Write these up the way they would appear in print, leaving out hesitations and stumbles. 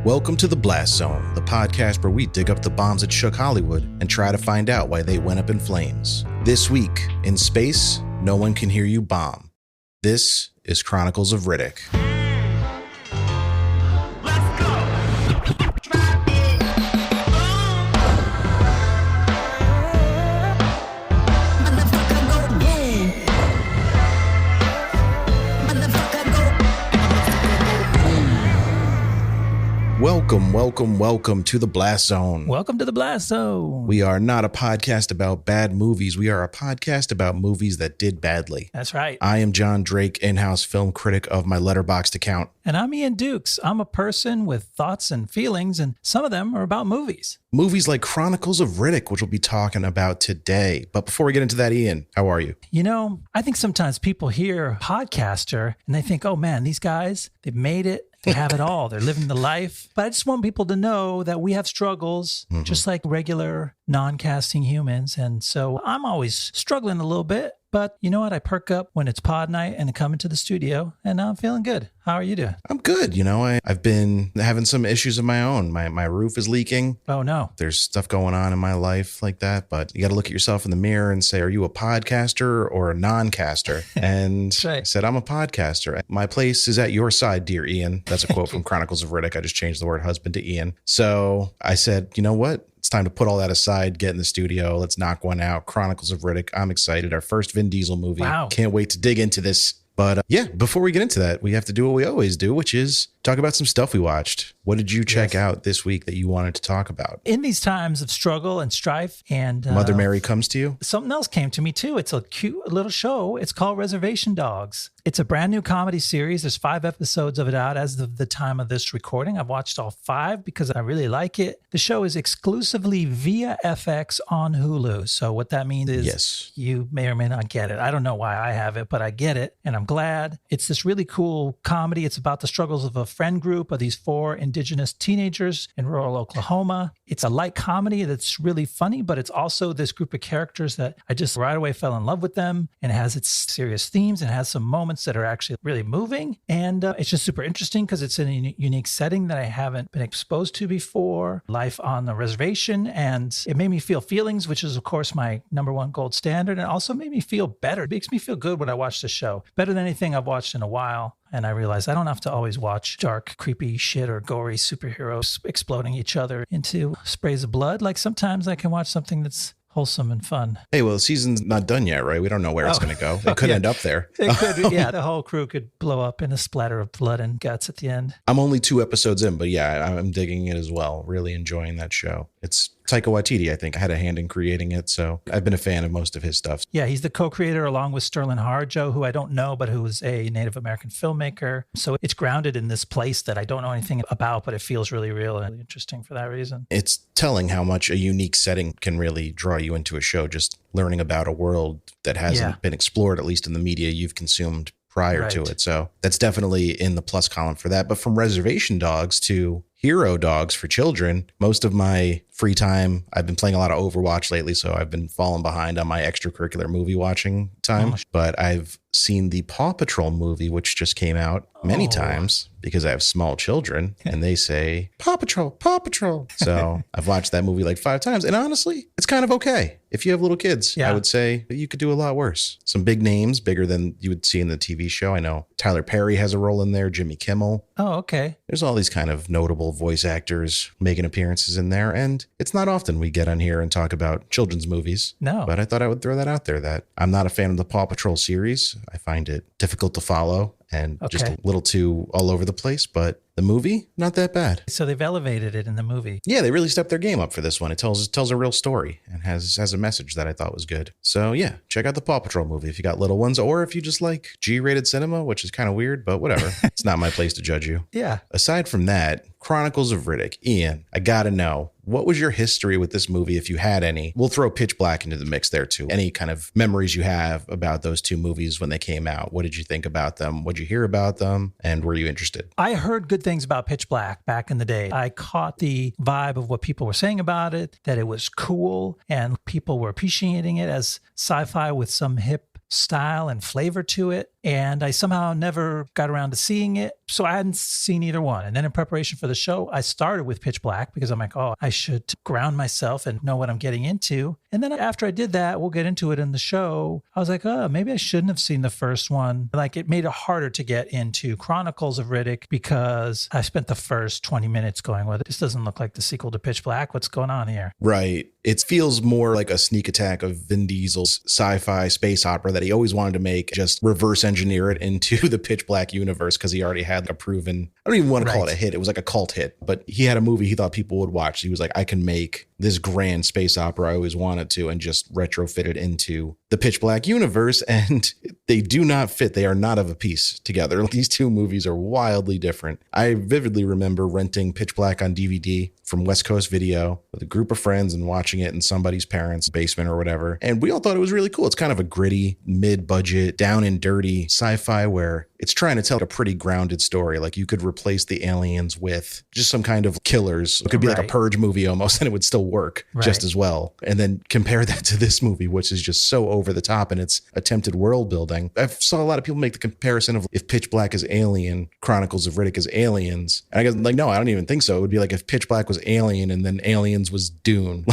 Welcome to The Blast Zone, the podcast where we dig up the bombs that shook Hollywood and try to find out why they went up in flames. This week, in space, no one can hear you bomb. This is Chronicles of Riddick. Welcome to The Blast Zone. Welcome to The Blast Zone. We are not a podcast about bad movies. We are a podcast about movies that did badly. That's right. I am Jon Drake, in-house film critic of my Letterboxd account. And I'm Ian Dukes. I'm a person with thoughts and feelings, and some of them are about movies. Movies like Chronicles of Riddick, which we'll be talking about today. But before we get into that, Ian, how are you? You know, I think sometimes people hear podcaster and they think, oh man, these guys, they've made it. They have it all. They're living the life. But I just want people to know that we have struggles, just like regular non-casting humans. And so I'm always struggling a little bit. But you know what? I perk up when it's pod night and I come into the studio and now I'm feeling good. How are you doing? I'm good. You know, I've been having some issues of my own. My roof is leaking. Oh, no. There's stuff going on in my life like that. But you got to look at yourself in the mirror and say, are you a podcaster or a non-caster? And right. I said, I'm a podcaster. My place is at your side, dear Ian. That's a quote from Chronicles of Riddick. I just changed the word husband to Ian. So I said, you know what? It's time to put all that aside, get in the studio. Let's knock one out. Chronicles of Riddick. I'm excited. Our first Vin Diesel movie. Wow. Can't wait to dig into this. But yeah, before we get into that, we have to do what we always do, which is talk about some stuff we watched. What did you check out this week that you wanted to talk about? In these times of struggle and strife and Mother Mary comes to you? Something else came to me too. It's a cute little show. It's called Reservation Dogs. It's a brand new comedy series. There's 5 episodes of it out as of the time of this recording. I've watched all 5 because I really like it. The show is exclusively via FX on Hulu. So what that means is you may or may not get it. I don't know why I have it, but I get it. And I'm glad. It's this really cool comedy. It's about the struggles of a friend group of these 4 indigenous teenagers in rural Oklahoma. It's a light comedy that's really funny, but it's also this group of characters that I just right away fell in love with them, and it has its serious themes and has some moments that are actually really moving. And it's just super interesting because it's in a unique setting that I haven't been exposed to before. Life on the reservation, and it made me feel feelings, which is of course my number one gold standard, and also made me feel better. It makes me feel good when I watch the show, better than anything I've watched in a while. And I realized I don't have to always watch dark, creepy shit or gory superheroes exploding each other into sprays of blood. Like sometimes I can watch something that's wholesome and fun. Hey, well, the season's not done yet, right? We don't know where it's going to go. It could end up there. It could, yeah. The whole crew could blow up in a splatter of blood and guts at the end. I'm only 2 episodes in, but yeah, I'm digging it as well. Really enjoying that show. It's Taika Waititi, I think, had a hand in creating it, so I've been a fan of most of his stuff. Yeah, he's the co-creator along with Sterling Harjo, who I don't know, but who is a Native American filmmaker. So it's grounded in this place that I don't know anything about, but it feels really real and interesting for that reason. It's telling how much a unique setting can really draw you into a show, just learning about a world that hasn't been explored, at least in the media you've consumed prior to it. So that's definitely in the plus column for that. But from Reservation Dogs to Hero Dogs for children, most of my free time, I've been playing a lot of Overwatch lately, so I've been falling behind on my extracurricular movie watching time. But I've seen the Paw Patrol movie, which just came out many times because I have small children and they say, Paw Patrol, Paw Patrol. So I've watched that movie like 5 times. And honestly, it's kind of okay. If you have little kids, I would say you could do a lot worse. Some big names, bigger than you would see in the TV show. I know Tyler Perry has a role in there, Jimmy Kimmel. Oh, okay. There's all these kind of notable voice actors making appearances in there. And it's not often we get on here and talk about children's movies. No. But I thought I would throw that out there, that I'm not a fan of the Paw Patrol series. I find it difficult to follow and just a little too all over the place. But the movie, not that bad. So they've elevated it in the movie. Yeah, they really stepped their game up for this one. It tells a real story and has a message that I thought was good. So yeah, check out the Paw Patrol movie if you got little ones, or if you just like G-rated cinema, which is kind of weird, but whatever. It's not my place to judge you. Yeah. Aside from that, Chronicles of Riddick. Ian, I gotta know, what was your history with this movie, if you had any? We'll throw Pitch Black into the mix there too. Any kind of memories you have about those 2 movies when they came out? What did you think about them? What did you hear about them? And were you interested? I heard good things about Pitch Black back in the day. I caught the vibe of what people were saying about it, that it was cool and people were appreciating it as sci-fi with some hip style and flavor to it. and I somehow never got around to seeing it. So I hadn't seen either one. And then in preparation for the show, I started with Pitch Black because I'm like, oh, I should ground myself and know what I'm getting into. And then after I did that, we'll get into it in the show, I was like, oh, maybe I shouldn't have seen the first one. Like, it made it harder to get into Chronicles of Riddick because I spent the first 20 minutes going, well, this doesn't look like the sequel to Pitch Black. What's going on here? Right. It feels more like a sneak attack of Vin Diesel's sci-fi space opera that he always wanted to make, just reverse engineer it into the Pitch Black universe because he already had a proven, I don't even want to call it a hit. It was like a cult hit, but he had a movie he thought people would watch. He was like, I can make this grand space opera I always wanted to and just retrofit it into the Pitch Black universe. And they do not fit. They are not of a piece together. These two movies are wildly different. I vividly remember renting Pitch Black on DVD from West Coast Video with a group of friends and watching it in somebody's parents' basement or whatever. And we all thought it was really cool. It's kind of a gritty, mid-budget, down and dirty sci-fi where it's trying to tell a pretty grounded story. Like, you could replace the aliens with just some kind of killers. It could be like a Purge movie almost, and it would still work just as well. And then compare that to this movie, which is just so over the top in its attempted world building. I saw a lot of people make the comparison of if Pitch Black is Alien, Chronicles of Riddick is Aliens. And I guess, like, no, I don't even think so. It would be like if Pitch Black was Alien and then Aliens was Dune.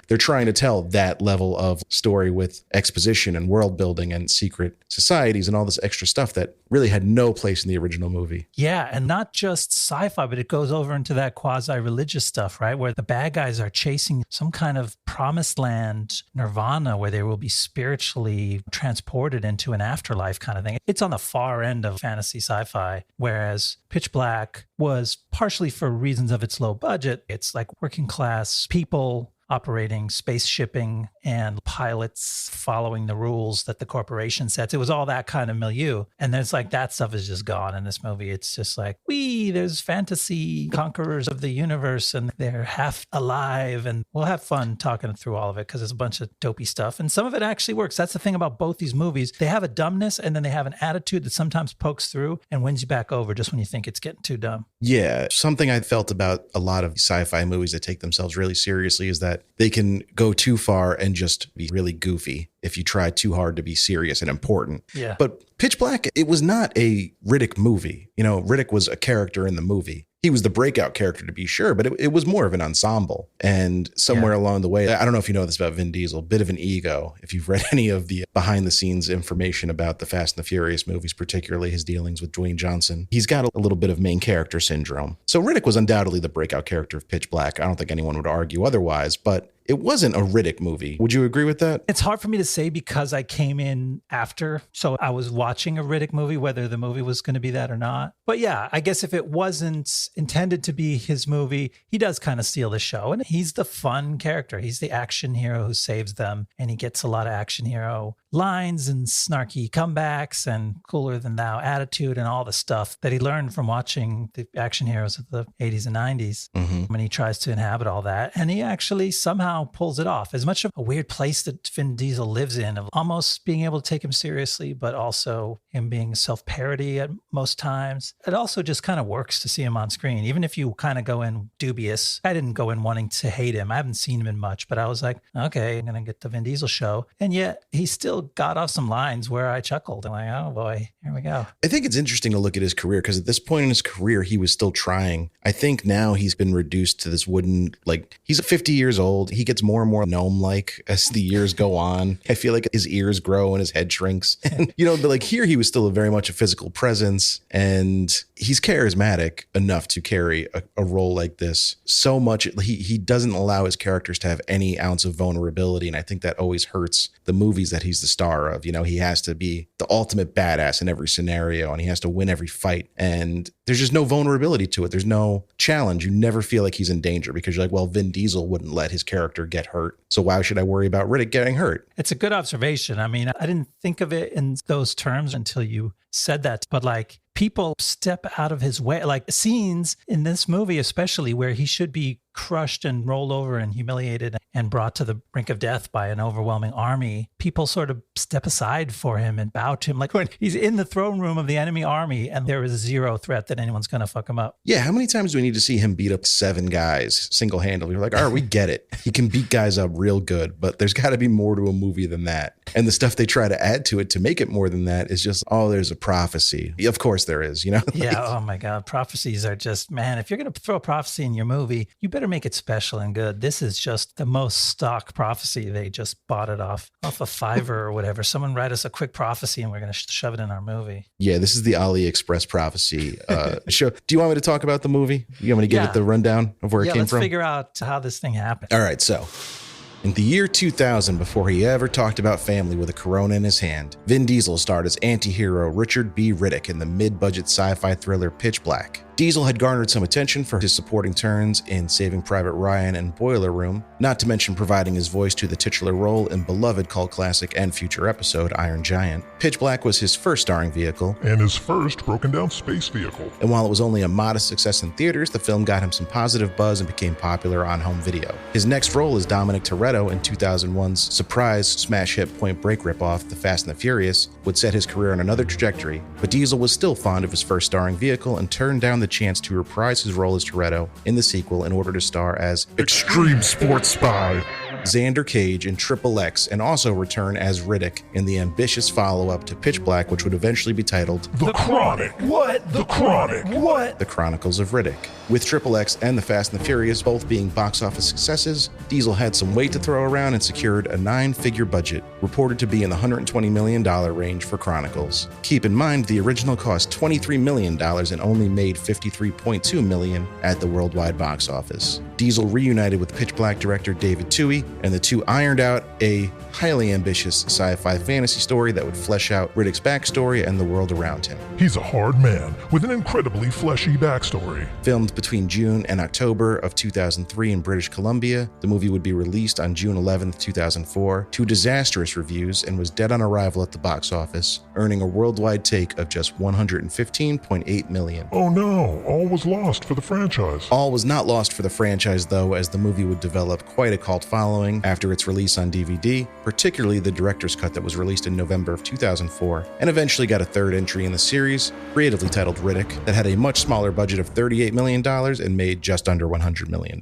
They're trying to tell that level of story with exposition and world building and secret societies and all this extra stuff that really had no place in the original movie. Yeah, and not just sci-fi, but it goes over into that quasi-religious stuff, right? Where the bad guys are chasing some kind of promised land, nirvana, where they will be spiritually transported into an afterlife kind of thing. It's on the far end of fantasy sci-fi, whereas Pitch Black was partially for reasons of its low budget. It's like working class people operating space shipping and pilots following the rules that the corporation sets. It was all that kind of milieu. And there's like, that stuff is just gone in this movie. It's just like, there's fantasy conquerors of the universe and they're half alive. And we'll have fun talking through all of it because there's a bunch of dopey stuff. And some of it actually works. That's the thing about both these movies. They have a dumbness and then they have an attitude that sometimes pokes through and wins you back over just when you think it's getting too dumb. Yeah. Something I felt about a lot of sci-fi movies that take themselves really seriously is that they can go too far and just be really goofy if you try too hard to be serious and important. Yeah. But Pitch Black, it was not a Riddick movie. You know, Riddick was a character in the movie. He was the breakout character, to be sure, but it was more of an ensemble. And somewhere along the way, I don't know if you know this about Vin Diesel, bit of an ego. If you've read any of the behind the scenes information about the Fast and the Furious movies, particularly his dealings with Dwayne Johnson, he's got a little bit of main character syndrome. So Riddick was undoubtedly the breakout character of Pitch Black. I don't think anyone would argue otherwise, but it wasn't a Riddick movie. Would you agree with that? It's hard for me to say because I came in after. So I was watching a Riddick movie, whether the movie was going to be that or not. But yeah, I guess if it wasn't intended to be his movie, he does kind of steal the show. And he's the fun character. He's the action hero who saves them. And he gets a lot of action hero lines and snarky comebacks and cooler than thou attitude and all the stuff that he learned from watching the action heroes of the 80s and 90s. When he tries to inhabit all that. And he actually somehow pulls it off. As much of a weird place that Vin Diesel lives in, of almost being able to take him seriously, but also him being self-parody at most times. It also just kind of works to see him on screen. Even if you kind of go in dubious. I didn't go in wanting to hate him. I haven't seen him in much, but I was like, okay, I'm going to get the Vin Diesel show. And yet he still got off some lines where I chuckled. I'm like, oh boy, here we go. I think it's interesting to look at his career because at this point in his career, he was still trying. I think now he's been reduced to this wooden, like, he's 50 years old. He gets more and more gnome-like as the years go on. I feel like his ears grow and his head shrinks. And, you know, but like here, he was still very much a physical presence and he's charismatic enough to carry a role like this so much. He doesn't allow his characters to have any ounce of vulnerability. And I think that always hurts the movies that he's the star of. You know, he has to be the ultimate badass in every scenario and he has to win every fight. And there's just no vulnerability to it. There's no challenge. You never feel like he's in danger because you're like, well, Vin Diesel wouldn't let his character get hurt. So why should I worry about Riddick getting hurt? It's a good observation. I mean, I didn't think of it in those terms until you said that, but like people step out of his way, like scenes in this movie, especially where he should be crushed and rolled over and humiliated and brought to the brink of death by an overwhelming army. People sort of step aside for him and bow to him. Like when he's in the throne room of the enemy army and there is zero threat that anyone's going to fuck him up. Yeah. How many times do we need to see him beat up 7 guys single-handedly? We're like, all right, we get it. He can beat guys up real good, but there's got to be more to a movie than that. And the stuff they try to add to it to make it more than that is just, oh, there's a prophecy. Of course there is, you know? Yeah. Oh my God. Prophecies are just, man, if you're going to throw a prophecy in your movie, you better make it special and good. This is just the most stock prophecy. They just bought it off a Fiverr or whatever. Someone write us a quick prophecy and we're going to shove it in our movie. Yeah. This is the AliExpress prophecy show. Do you want me to talk about the movie? You want me to give it the rundown of where it came from? Let's figure out how this thing happened. All right. So in the year 2000, before he ever talked about family with a Corona in his hand, Vin Diesel starred as anti-hero Richard B. Riddick in the mid-budget sci-fi thriller Pitch Black. Diesel had garnered some attention for his supporting turns in Saving Private Ryan and Boiler Room, not to mention providing his voice to the titular role in beloved cult classic and future episode Iron Giant. Pitch Black was his first starring vehicle, and his first broken-down space vehicle. And while it was only a modest success in theaters, the film got him some positive buzz and became popular on home video. His next role as Dominic Toretto in 2001's surprise smash hit Point Break ripoff The Fast and the Furious would set his career on another trajectory, but Diesel was still fond of his first starring vehicle and turned down the chance to reprise his role as Toretto in the sequel in order to star as Extreme Sports Spy Xander Cage in Triple X, and also return as Riddick in the ambitious follow-up to Pitch Black, which would eventually be titled The Chronic. What? The Chronic. What? The Chronicles of Riddick. With Triple X and The Fast and the Furious both being box office successes, Diesel had some weight to throw around and secured a 9-figure budget, reported to be in the $120 million range for Chronicles. Keep in mind, the original cost $23 million and only made $53.2 million at the worldwide box office. Diesel reunited with Pitch Black director David Twohy, and the two ironed out a highly ambitious sci-fi fantasy story that would flesh out Riddick's backstory and the world around him. He's a hard man with an incredibly fleshy backstory. Filmed between June and October of 2003 in British Columbia, the movie would be released on June 11th, 2004, to disastrous reviews and was dead on arrival at the box office, earning a worldwide take of just $115.8 million. Oh no, all was lost for the franchise. All was not lost for the franchise, though, as the movie would develop quite a cult following after its release on DVD, particularly the director's cut that was released in November of 2004, and eventually got a third entry in the series, creatively titled Riddick, that had a much smaller budget of $38 million and made just under $100 million.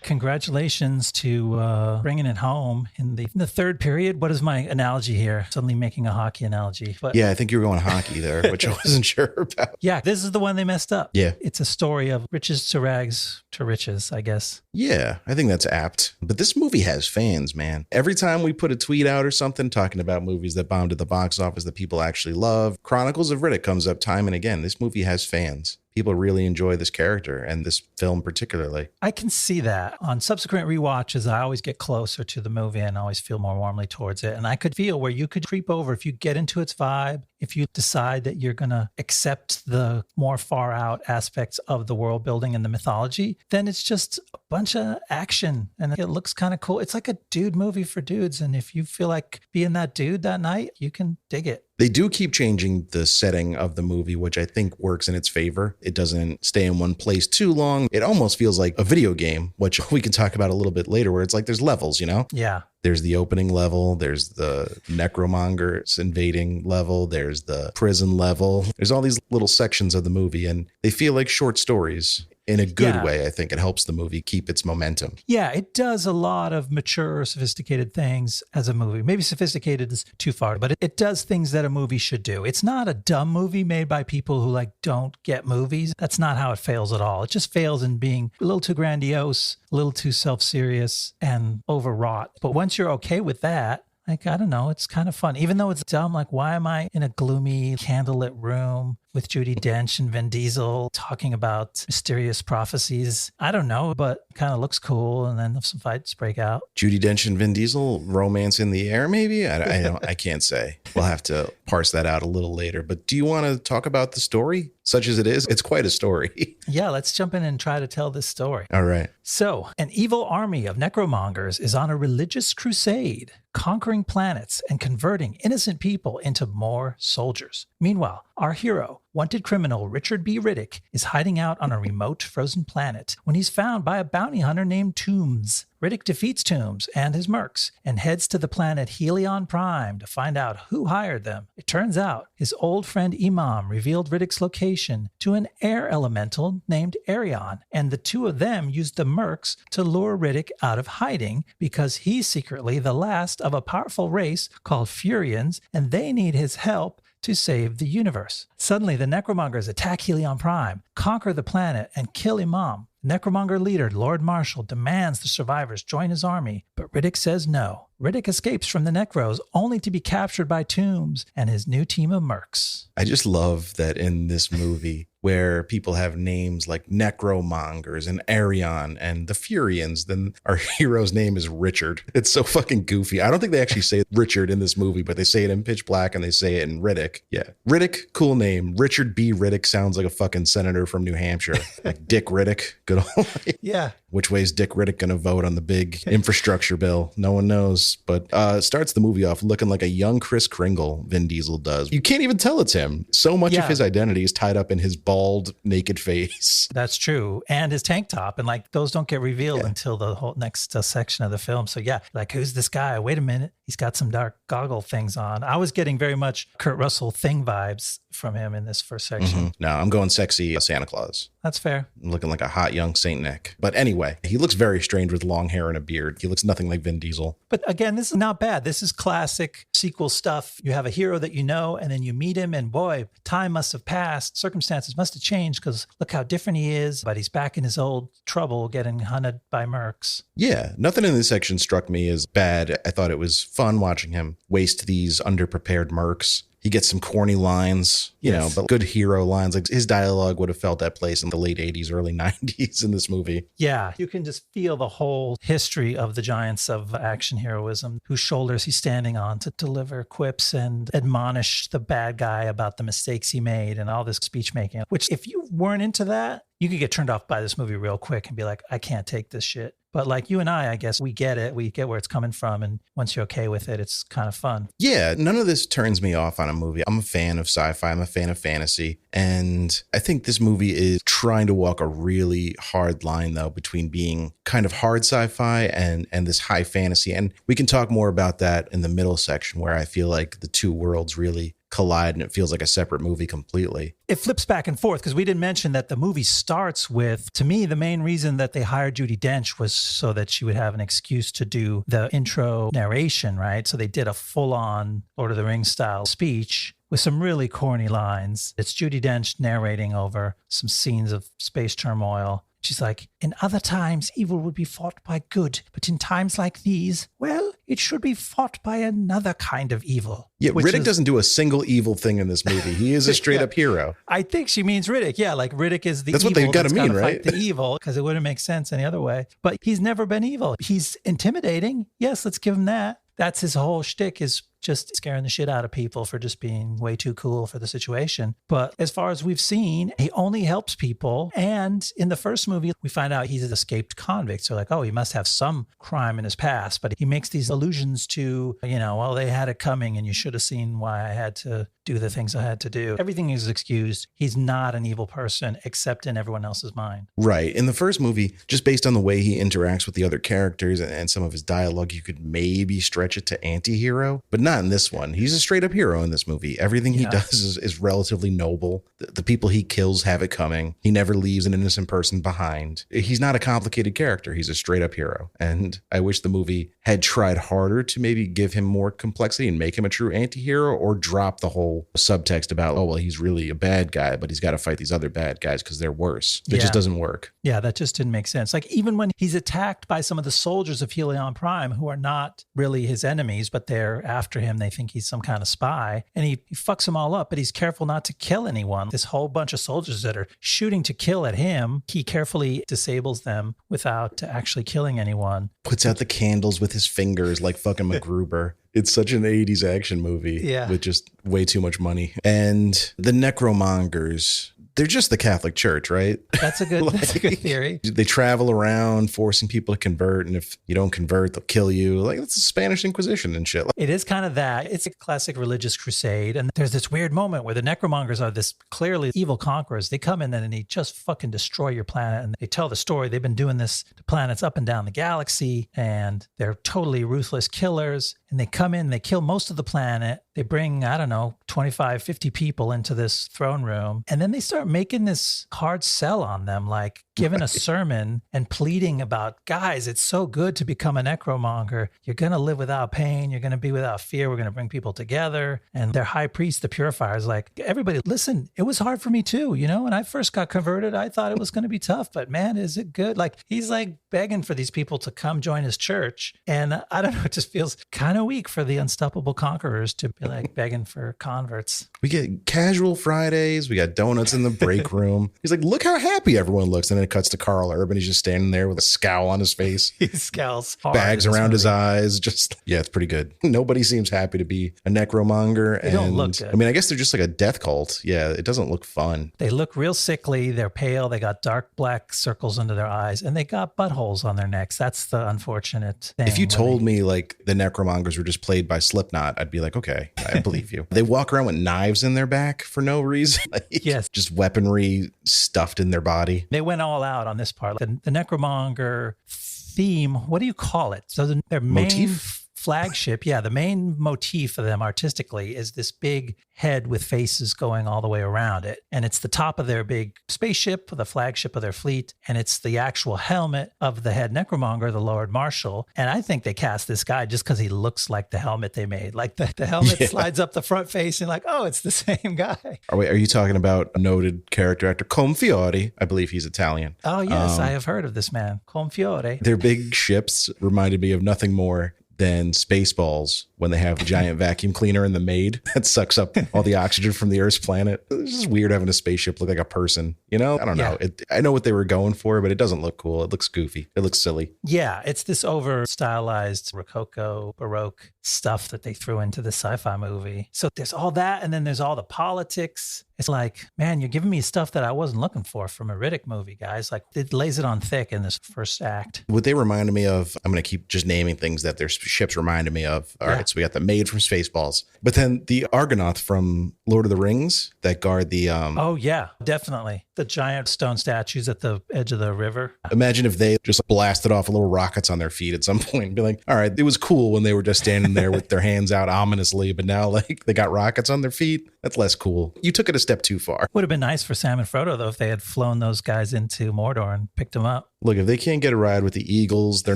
Congratulations to bringing it home in the third period. What is my analogy here? Suddenly making a hockey analogy. But yeah, I think you were going hockey there, which I wasn't sure about. Yeah, this is the one they messed up. Yeah. It's a story of riches to rags to riches, I guess. Yeah, I think that's apt. But this movie has fans, man. Every time we put a tweet out or something talking about movies that bombed at the box office that people actually love, Chronicles of Riddick comes up time and again. This movie has fans. People really enjoy this character and this film particularly. I can see that. On subsequent rewatches, I always get closer to the movie and always feel more warmly towards it. And I could feel where you could creep over if you get into its vibe, if you decide that you're going to accept the more far out aspects of the world building and the mythology, then it's just a bunch of action and it looks kind of cool. It's like a dude movie for dudes. And if you feel like being that dude that night, you can dig it. They do keep changing the setting of the movie, which I think works in its favor. It doesn't stay in one place too long. It almost feels like a video game, which we can talk about a little bit later, where it's like there's levels, you know? Yeah. There's the opening level. There's the necromongers invading level. There's the prison level. There's all these little sections of the movie, and they feel like short stories. In a good way, I think it helps the movie keep its momentum. Yeah, it does a lot of mature, sophisticated things as a movie. Maybe sophisticated is too far, but it does things that a movie should do. It's not a dumb movie made by people who don't get movies. That's not how it fails at all. It just fails in being a little too grandiose, a little too self-serious and overwrought. But once you're okay with that, I don't know, it's kind of fun. Even though it's dumb, why am I in a gloomy, candlelit room with Judi Dench and Vin Diesel talking about mysterious prophecies. I don't know, but kind of looks cool. And then some fights break out. Judi Dench and Vin Diesel, romance in the air, maybe? I can't say. We'll have to parse that out a little later. But do you want to talk about the story? Such as it is, it's quite a story. Yeah, let's jump in and try to tell this story. All right. So, an evil army of necromongers is on a religious crusade, conquering planets and converting innocent people into more soldiers. Meanwhile, our hero, wanted criminal Richard B. Riddick, is hiding out on a remote frozen planet when he's found by a bounty hunter named Toombs. Riddick defeats Toombs and his mercs and heads to the planet Helion Prime to find out who hired them. It turns out his old friend Imam revealed Riddick's location to an air elemental named Arion, and the two of them used the mercs to lure Riddick out of hiding because he's secretly the last of a powerful race called Furians, and they need his help to save the universe. Suddenly, the Necromongers attack Helion Prime, conquer the planet, and kill Imam. Necromonger leader Lord Marshall demands the survivors join his army, but Riddick says no. Riddick escapes from the Necros only to be captured by Toombs and his new team of mercs. I just love that in this movie where people have names like Necromongers and Arion and the Furians, then our hero's name is Richard. It's so fucking goofy. I don't think they actually say Richard in this movie, but they say it in Pitch Black and they say it in Riddick. Yeah. Riddick, cool name. Richard B. Riddick sounds like a fucking senator from New Hampshire. Like Dick Riddick. Good old. Yeah. Which way is Dick Riddick going to vote on the big infrastructure bill? No one knows. But starts the movie off looking like a young Kris Kringle, Vin Diesel does. You can't even tell it's him. So much of his identity is tied up in his bald, naked face. That's true. And his tank top. And like those don't get revealed until the whole next section of the film. So yeah, like who's this guy? Wait a minute. He's got some dark goggle things on. I was getting very much Kurt Russell Thing vibes from him in this first section. Mm-hmm. No, I'm going sexy Santa Claus. That's fair. Looking like a hot young Saint Nick. But anyway, he looks very strange with long hair and a beard. He looks nothing like Vin Diesel. But again, this is not bad. This is classic sequel stuff. You have a hero that you know, and then you meet him, and boy, time must have passed. Circumstances must have changed because look how different he is. But he's back in his old trouble getting hunted by mercs. Yeah, nothing in this section struck me as bad. I thought it was fun watching him waste these underprepared mercs. He gets some corny lines, you know, but good hero lines. Like his dialogue would have felt that place in the late 80s, early 90s in this movie. Yeah, you can just feel the whole history of the giants of action heroism, whose shoulders he's standing on to deliver quips and admonish the bad guy about the mistakes he made and all this speech making, which if you weren't into that, you could get turned off by this movie real quick and be like, I can't take this shit. But like you and I guess we get it. We get where it's coming from. And once you're okay with it, it's kind of fun. Yeah, none of this turns me off on a movie. I'm a fan of sci-fi. I'm a fan of fantasy. And I think this movie is trying to walk a really hard line, though, between being kind of hard sci-fi and this high fantasy. And we can talk more about that in the middle section where I feel like the two worlds really collide and it feels like a separate movie completely. It flips back and forth because we didn't mention that the movie starts with, to me, the main reason that they hired Judi Dench was so that she would have an excuse to do the intro narration, right? So they did a full-on Lord of the Rings style speech with some really corny lines. It's Judi Dench narrating over some scenes of space turmoil. She's like, in other times, evil would be fought by good, but in times like these, well, it should be fought by another kind of evil. Yeah, Riddick doesn't do a single evil thing in this movie. He is a straight up hero. I think she means Riddick. Yeah, like Riddick is the that's evil. That's what they've got to mean, right? Fight the evil, because it wouldn't make sense any other way. But he's never been evil. He's intimidating. Yes, let's give him that. That's his whole shtick, is just scaring the shit out of people for just being way too cool for the situation. But as far as we've seen, he only helps people. And in the first movie, we find out he's an escaped convict. So like, oh, he must have some crime in his past. But he makes these allusions to, you know, well, they had it coming and you should have seen why I had to do the things I had to do. Everything is excused. He's not an evil person, except in everyone else's mind. Right. In the first movie, just based on the way he interacts with the other characters and some of his dialogue, you could maybe stretch it to anti-hero, but not in this one. He's a straight up hero in this movie. Everything he does is relatively noble. The people he kills have it coming. He never leaves an innocent person behind. He's not a complicated character. He's a straight up hero. And I wish the movie had tried harder to maybe give him more complexity and make him a true anti-hero, or drop the whole subtext about, oh, well, he's really a bad guy, but he's got to fight these other bad guys because they're worse. It just doesn't work. Yeah, that just didn't make sense. Like even when he's attacked by some of the soldiers of Helion Prime, who are not really his enemies, but they're after him. They think he's some kind of spy, and he fucks them all up, but he's careful not to kill anyone. This whole bunch of soldiers that are shooting to kill at him, he carefully disables them without actually killing anyone. Puts out the candles with his fingers like fucking MacGruber. It's such an 80s action movie with just way too much money. And the necromongers, they're just the Catholic Church, right? That's a good, that's a good theory. They travel around forcing people to convert, and if you don't convert, they'll kill you. Like, it's the Spanish Inquisition and shit. It is kind of that. It's a classic religious crusade. And there's this weird moment where the necromongers are this clearly evil conquerors. They come in and they just fucking destroy your planet. And they tell the story. They've been doing this to planets up and down the galaxy, and they're totally ruthless killers. And they come in, they kill most of the planet. They bring, I don't know, 25, 50 people into this throne room. And then they start making this hard sell on them, like giving a sermon and pleading about, guys, it's so good to become a necromonger. You're going to live without pain. You're going to be without fear. We're going to bring people together. And their high priest, the purifier, is like, everybody, listen, it was hard for me too. You know, when I first got converted, I thought it was going to be tough, but man, is it good? Like, he's like begging for these people to come join his church. And I don't know, it just feels kind of weak for the unstoppable conquerors to be like begging for converts. We get casual Fridays. We got donuts in the break room. He's like, look how happy everyone looks. And then it cuts to Karl Urban. He's just standing there with a scowl on his face. He scowls hard. Bags around his eyes. Just, yeah, it's pretty good. Nobody seems happy to be a necromonger. They don't look good. I mean, I guess they're just like a death cult. Yeah, it doesn't look fun. They look real sickly. They're pale. They got dark black circles under their eyes, and they got buttholes on their necks. That's the unfortunate thing. If you told me like the necromongers were just played by Slipknot, I'd be like, okay, I believe you. They walk around with knives in their back for no reason. Like, yes. Just weaponry stuffed in their body. They went all out on this part. The necromonger theme, what do you call it? So their main motif? flagship, the main motif of them artistically is this big head with faces going all the way around it. And it's the top of their big spaceship, the flagship of their fleet. And it's the actual helmet of the head necromonger, the Lord Marshal. And I think they cast this guy just because he looks like the helmet they made. Like the helmet slides up the front face and like, oh, it's the same guy. Are you talking about a noted character actor, Colm Feore? I believe he's Italian. Oh, yes, I have heard of this man, Colm Feore. Their big ships reminded me of nothing more than Spaceballs when they have the giant vacuum cleaner in the Maid that sucks up all the oxygen from the Earth's planet. It's just weird having a spaceship look like a person, you know? I don't know. I know what they were going for, but it doesn't look cool. It looks goofy. It looks silly. Yeah, it's this over stylized Rococo, Baroque stuff that they threw into the sci-fi movie. So there's all that, and then there's all the politics. It's like, man, you're giving me stuff that I wasn't looking for from a Riddick movie, guys. Like, it lays it on thick in this first act. What they reminded me of, I'm going to keep just naming things that their ships reminded me of. All right, so we got the Maid from Spaceballs. But then the Argonath from Lord of the Rings that guard the... Oh, yeah, definitely. The giant stone statues at the edge of the river. Imagine if they just blasted off little rockets on their feet at some point and be like, all right, it was cool when they were just standing there with their hands out ominously, but now like they got rockets on their feet. That's less cool. You took it a step too far. Would have been nice for Sam and Frodo, though, if they had flown those guys into Mordor and picked them up. Look, if they can't get a ride with the Eagles, they're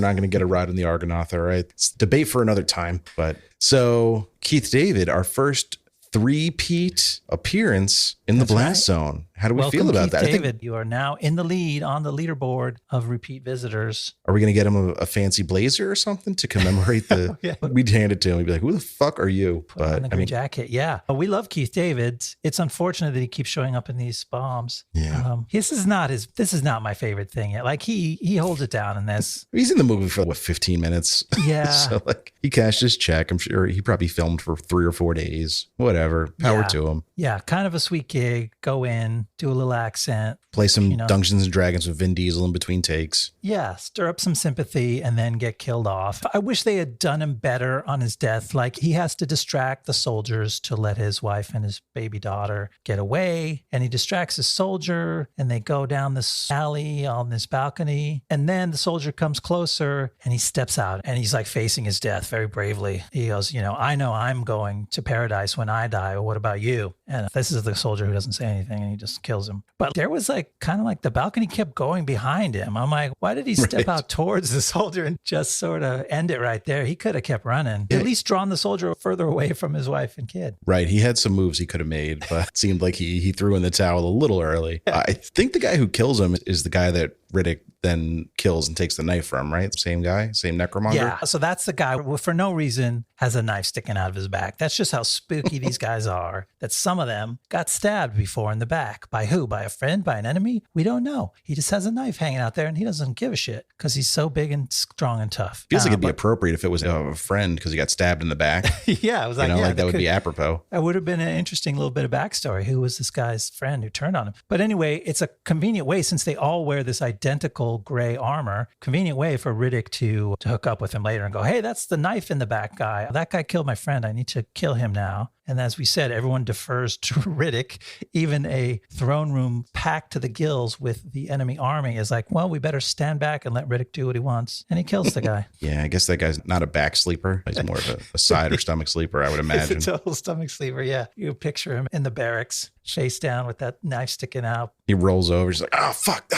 not going to get a ride in the Argonath, all right? It's debate for another time. But so Keith David, our first three-peat appearance in the Blast Zone. How do we feel about Keith that? David, you are now in the lead on the leaderboard of repeat visitors. Are we going to get him a fancy blazer or something to commemorate the... We'd hand it to him. We'd be like, who the fuck are you? Put on the green jacket. Yeah. We love Keith David. It's unfortunate that he keeps showing up in these bombs. Yeah. This is not my favorite thing yet. Like he holds it down in this. He's in the movie for 15 minutes. Yeah. So like he cashed his check. I'm sure he probably filmed for 3 or 4 days. Whatever. Power to him. Yeah. Kind of a sweet gig. Go in, do a little accent. Play some Dungeons and Dragons with Vin Diesel in between takes. Yeah, stir up some sympathy and then get killed off. I wish they had done him better on his death. Like, he has to distract the soldiers to let his wife and his baby daughter get away. And he distracts his soldier and they go down this alley on this balcony. And then the soldier comes closer and he steps out and he's like facing his death very bravely. He goes, I know I'm going to paradise when I die. What about you? And this is the soldier who doesn't say anything and he just kills him. But there was like kind of like the balcony kept going behind him. I'm like, why did he step out towards the soldier and just sort of end it right there? He could have kept running. At least drawn the soldier further away from his wife and kid. Right. He had some moves he could have made, but it seemed like he threw in the towel a little early. I think the guy who kills him is the guy that Riddick then kills and takes the knife from, right? Same guy, same necromonger? Yeah, so that's the guy who for no reason has a knife sticking out of his back. That's just how spooky these guys are, that some of them got stabbed before in the back. By who? By a friend? By an enemy? We don't know. He just has a knife hanging out there and he doesn't give a shit because he's so big and strong and tough. Feels like it'd be appropriate if it was a friend because he got stabbed in the back. Yeah, it was like, that would be apropos. That would have been an interesting little bit of backstory. Who was this guy's friend who turned on him? But anyway, it's a convenient way, since they all wear this identical gray armor, convenient way for Riddick to hook up with him later and go, hey, that's the knife in the back guy. That guy killed my friend. I need to kill him now. And as we said, everyone defers to Riddick. Even a throne room packed to the gills with the enemy army is like, well, we better stand back and let Riddick do what he wants. And he kills the guy. Yeah, I guess that guy's not a back sleeper. He's more of a side or stomach sleeper, I would imagine. He's a total stomach sleeper, yeah. You picture him in the barracks, face down with that knife sticking out. He rolls over. He's like, oh, fuck.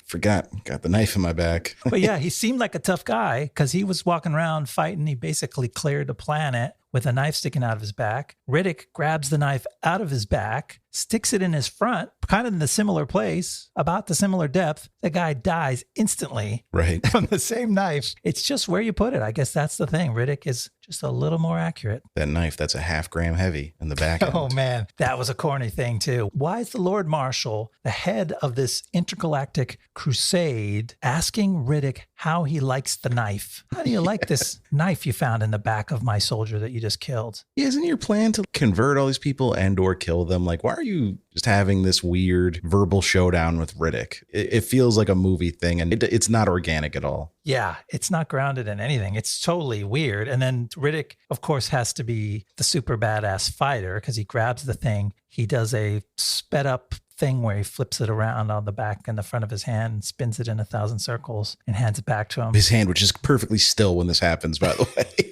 Forgot. Got the knife in my back. But yeah, he seemed like a tough guy because he was walking around fighting. He basically cleared the planet with a knife sticking out of his back. Riddick grabs the knife out of his back, sticks it in his front, kind of in the similar place, about the similar depth. The guy dies instantly right from the same knife. It's just where you put it. I guess that's the thing. Riddick is just a little more accurate. That knife, that's a 0.5 gram heavy in the back end. Oh, man. That was a corny thing, too. Why is the Lord Marshal, the head of this intergalactic crusade, asking Riddick how he likes the knife? How do you like this knife you found in the back of my soldier that you just killed? Yeah, isn't your plan to convert all these people and or kill them? Like, why are you just having this weird verbal showdown with Riddick? It feels like a movie thing, and it's not organic at all. Yeah, it's not grounded in anything. It's totally weird. And then Riddick, of course, has to be the super badass fighter because he grabs the thing. He does a sped up thing where he flips it around on the back and the front of his hand and spins it in 1,000 circles and hands it back to him. His hand, which is perfectly still when this happens, by the way.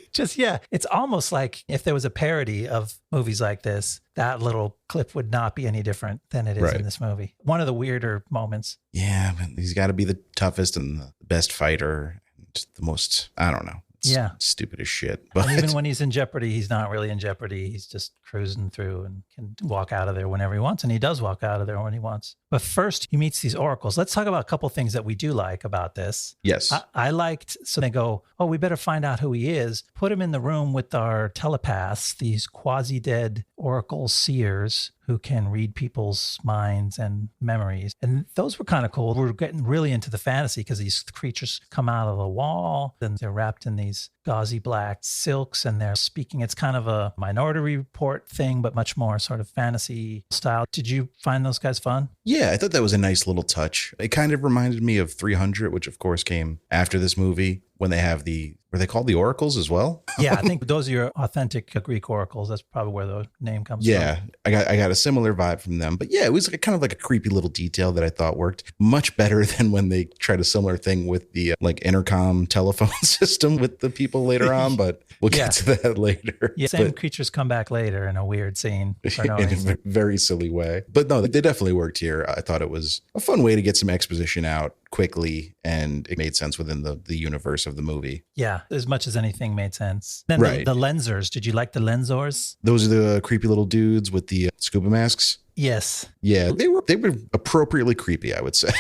It's almost like if there was a parody of movies like this, that little clip would not be any different than it is in this movie. One of the weirder moments. Yeah, but he's got to be the toughest and the best fighter. Just the most, I don't know. It's stupid as shit. But and even when he's in jeopardy, he's not really in jeopardy. He's just cruising through and can walk out of there whenever he wants. And he does walk out of there when he wants. But first, he meets these oracles. Let's talk about a couple things that we do like about this. Yes. I liked, so they go, oh, we better find out who he is. Put him in the room with our telepaths, these quasi-dead oracle seers who can read people's minds and memories. And those were kind of cool. We're getting really into the fantasy because these creatures come out of the wall and they're wrapped in these gauzy black silks and they're speaking. It's kind of a Minority Report thing, but much more sort of fantasy style. Did you find those guys fun? Yeah, I thought that was a nice little touch. It kind of reminded me of 300, which of course came after this movie, when they have were they called the oracles as well? Yeah, I think those are your authentic Greek oracles. That's probably where the name comes from. Yeah, I got a similar vibe from them. But yeah, it was kind of like a creepy little detail that I thought worked much better than when they tried a similar thing with the intercom telephone system with the people later on. But we'll get to that later. Yeah, same creatures come back later in a weird scene for no reason. In a very silly way. But no, they definitely worked here. I thought it was a fun way to get some exposition out quickly, and it made sense within the universe of the movie. Yeah, as much as anything made sense. Then the Lensors, did you like the Lensors? Those are the creepy little dudes with the scuba masks. Yes. Yeah, they were appropriately creepy, I would say.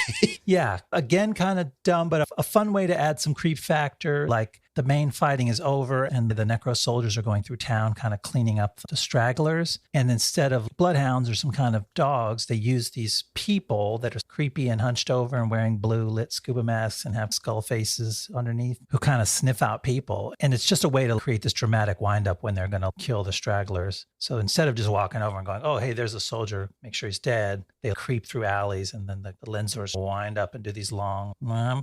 Yeah, again, kind of dumb, but a fun way to add some creep factor. Like the main fighting is over and the Necro soldiers are going through town kind of cleaning up the stragglers. And instead of bloodhounds or some kind of dogs, they use these people that are creepy and hunched over and wearing blue lit scuba masks and have skull faces underneath who kind of sniff out people. And it's just a way to create this dramatic windup when they're going to kill the stragglers. So instead of just walking over and going, oh, hey, there's a soldier, make sure he's dead, they'll creep through alleys and then the Lensors will wind up and do these long,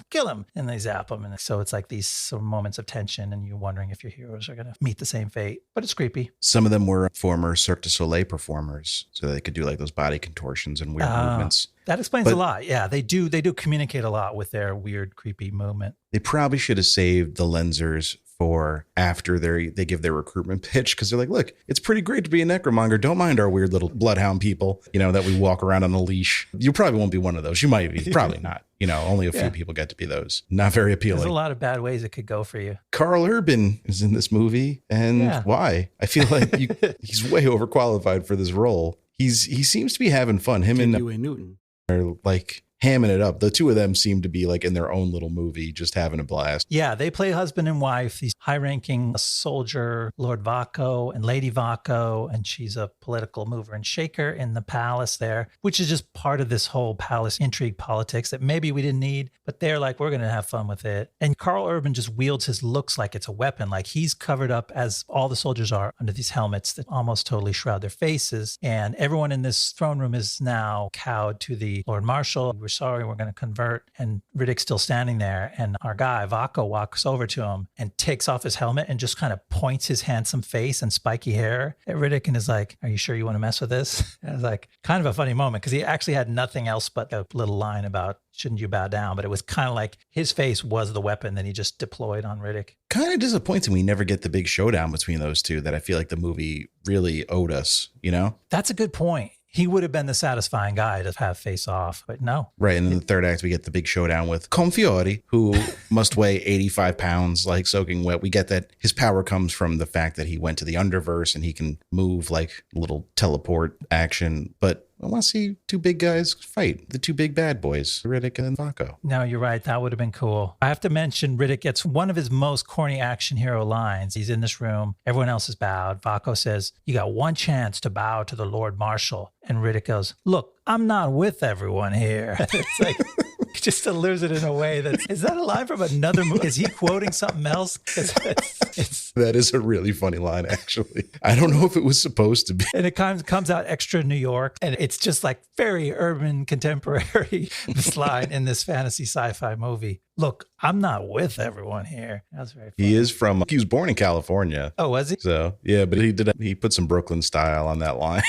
kill him, and they zap him. And so it's like these sort of moments of tension and you're wondering if your heroes are going to meet the same fate. But it's creepy. Some of them were former Cirque du Soleil performers, so they could do like those body contortions and weird movements. That explains a lot. Yeah, they do communicate a lot with their weird, creepy movement. They probably should have saved the Lensors for after they give their recruitment pitch, because they're like, look, it's pretty great to be a necromonger. Don't mind our weird little bloodhound people, that we walk around on a leash. You probably won't be one of those. You might be, probably not. Only a few people get to be those. Not very appealing. There's a lot of bad ways it could go for you. Karl Urban is in this movie, and why? I feel like he's way overqualified for this role. He seems to be having fun. Him and Thandiwe Newton are like hamming it up. The two of them seem to be like in their own little movie, just having a blast. Yeah, they play husband and wife, these high-ranking soldier, Lord Vaco and Lady Vaco, and she's a political mover and shaker in the palace there, which is just part of this whole palace intrigue politics that maybe we didn't need, but they're like, we're going to have fun with it. And Karl Urban just wields his looks like it's a weapon. Like he's covered up, as all the soldiers are, under these helmets that almost totally shroud their faces. And everyone in this throne room is now cowed to the Lord Marshal. We're sorry, we're going to convert. And Riddick's still standing there. And our guy, Vaco, walks over to him and takes off his helmet and just kind of points his handsome face and spiky hair at Riddick and is like, are you sure you want to mess with this? And it's like kind of a funny moment because he actually had nothing else but a little line about shouldn't you bow down? But it was kind of like his face was the weapon that he just deployed on Riddick. Kind of disappointing we never get the big showdown between those two that I feel like the movie really owed us, you know? That's a good point. He would have been the satisfying guy to have face off, but no. Right. And in the third act, we get the big showdown with Colm Feore, who must weigh 85 pounds, like soaking wet. We get that his power comes from the fact that he went to the Underverse and he can move like little teleport action. But I want to see two big guys fight, the two big bad boys, Riddick and Vaco. No, you're right. That would have been cool. I have to mention Riddick gets one of his most corny action hero lines. He's in this room. Everyone else is bowed. Vaco says, you got one chance to bow to the Lord Marshal. And Riddick goes, look, I'm not with everyone here. It's like... just to lose it in a way is that a line from another movie? Is he quoting something else? That is a really funny line, actually. I don't know if it was supposed to be. And it comes out extra New York, and it's just like very urban contemporary, this line in this fantasy sci-fi movie. Look, I'm not with everyone here. That's very funny. He was born in California. Oh, was he? So, yeah, but he put some Brooklyn style on that line.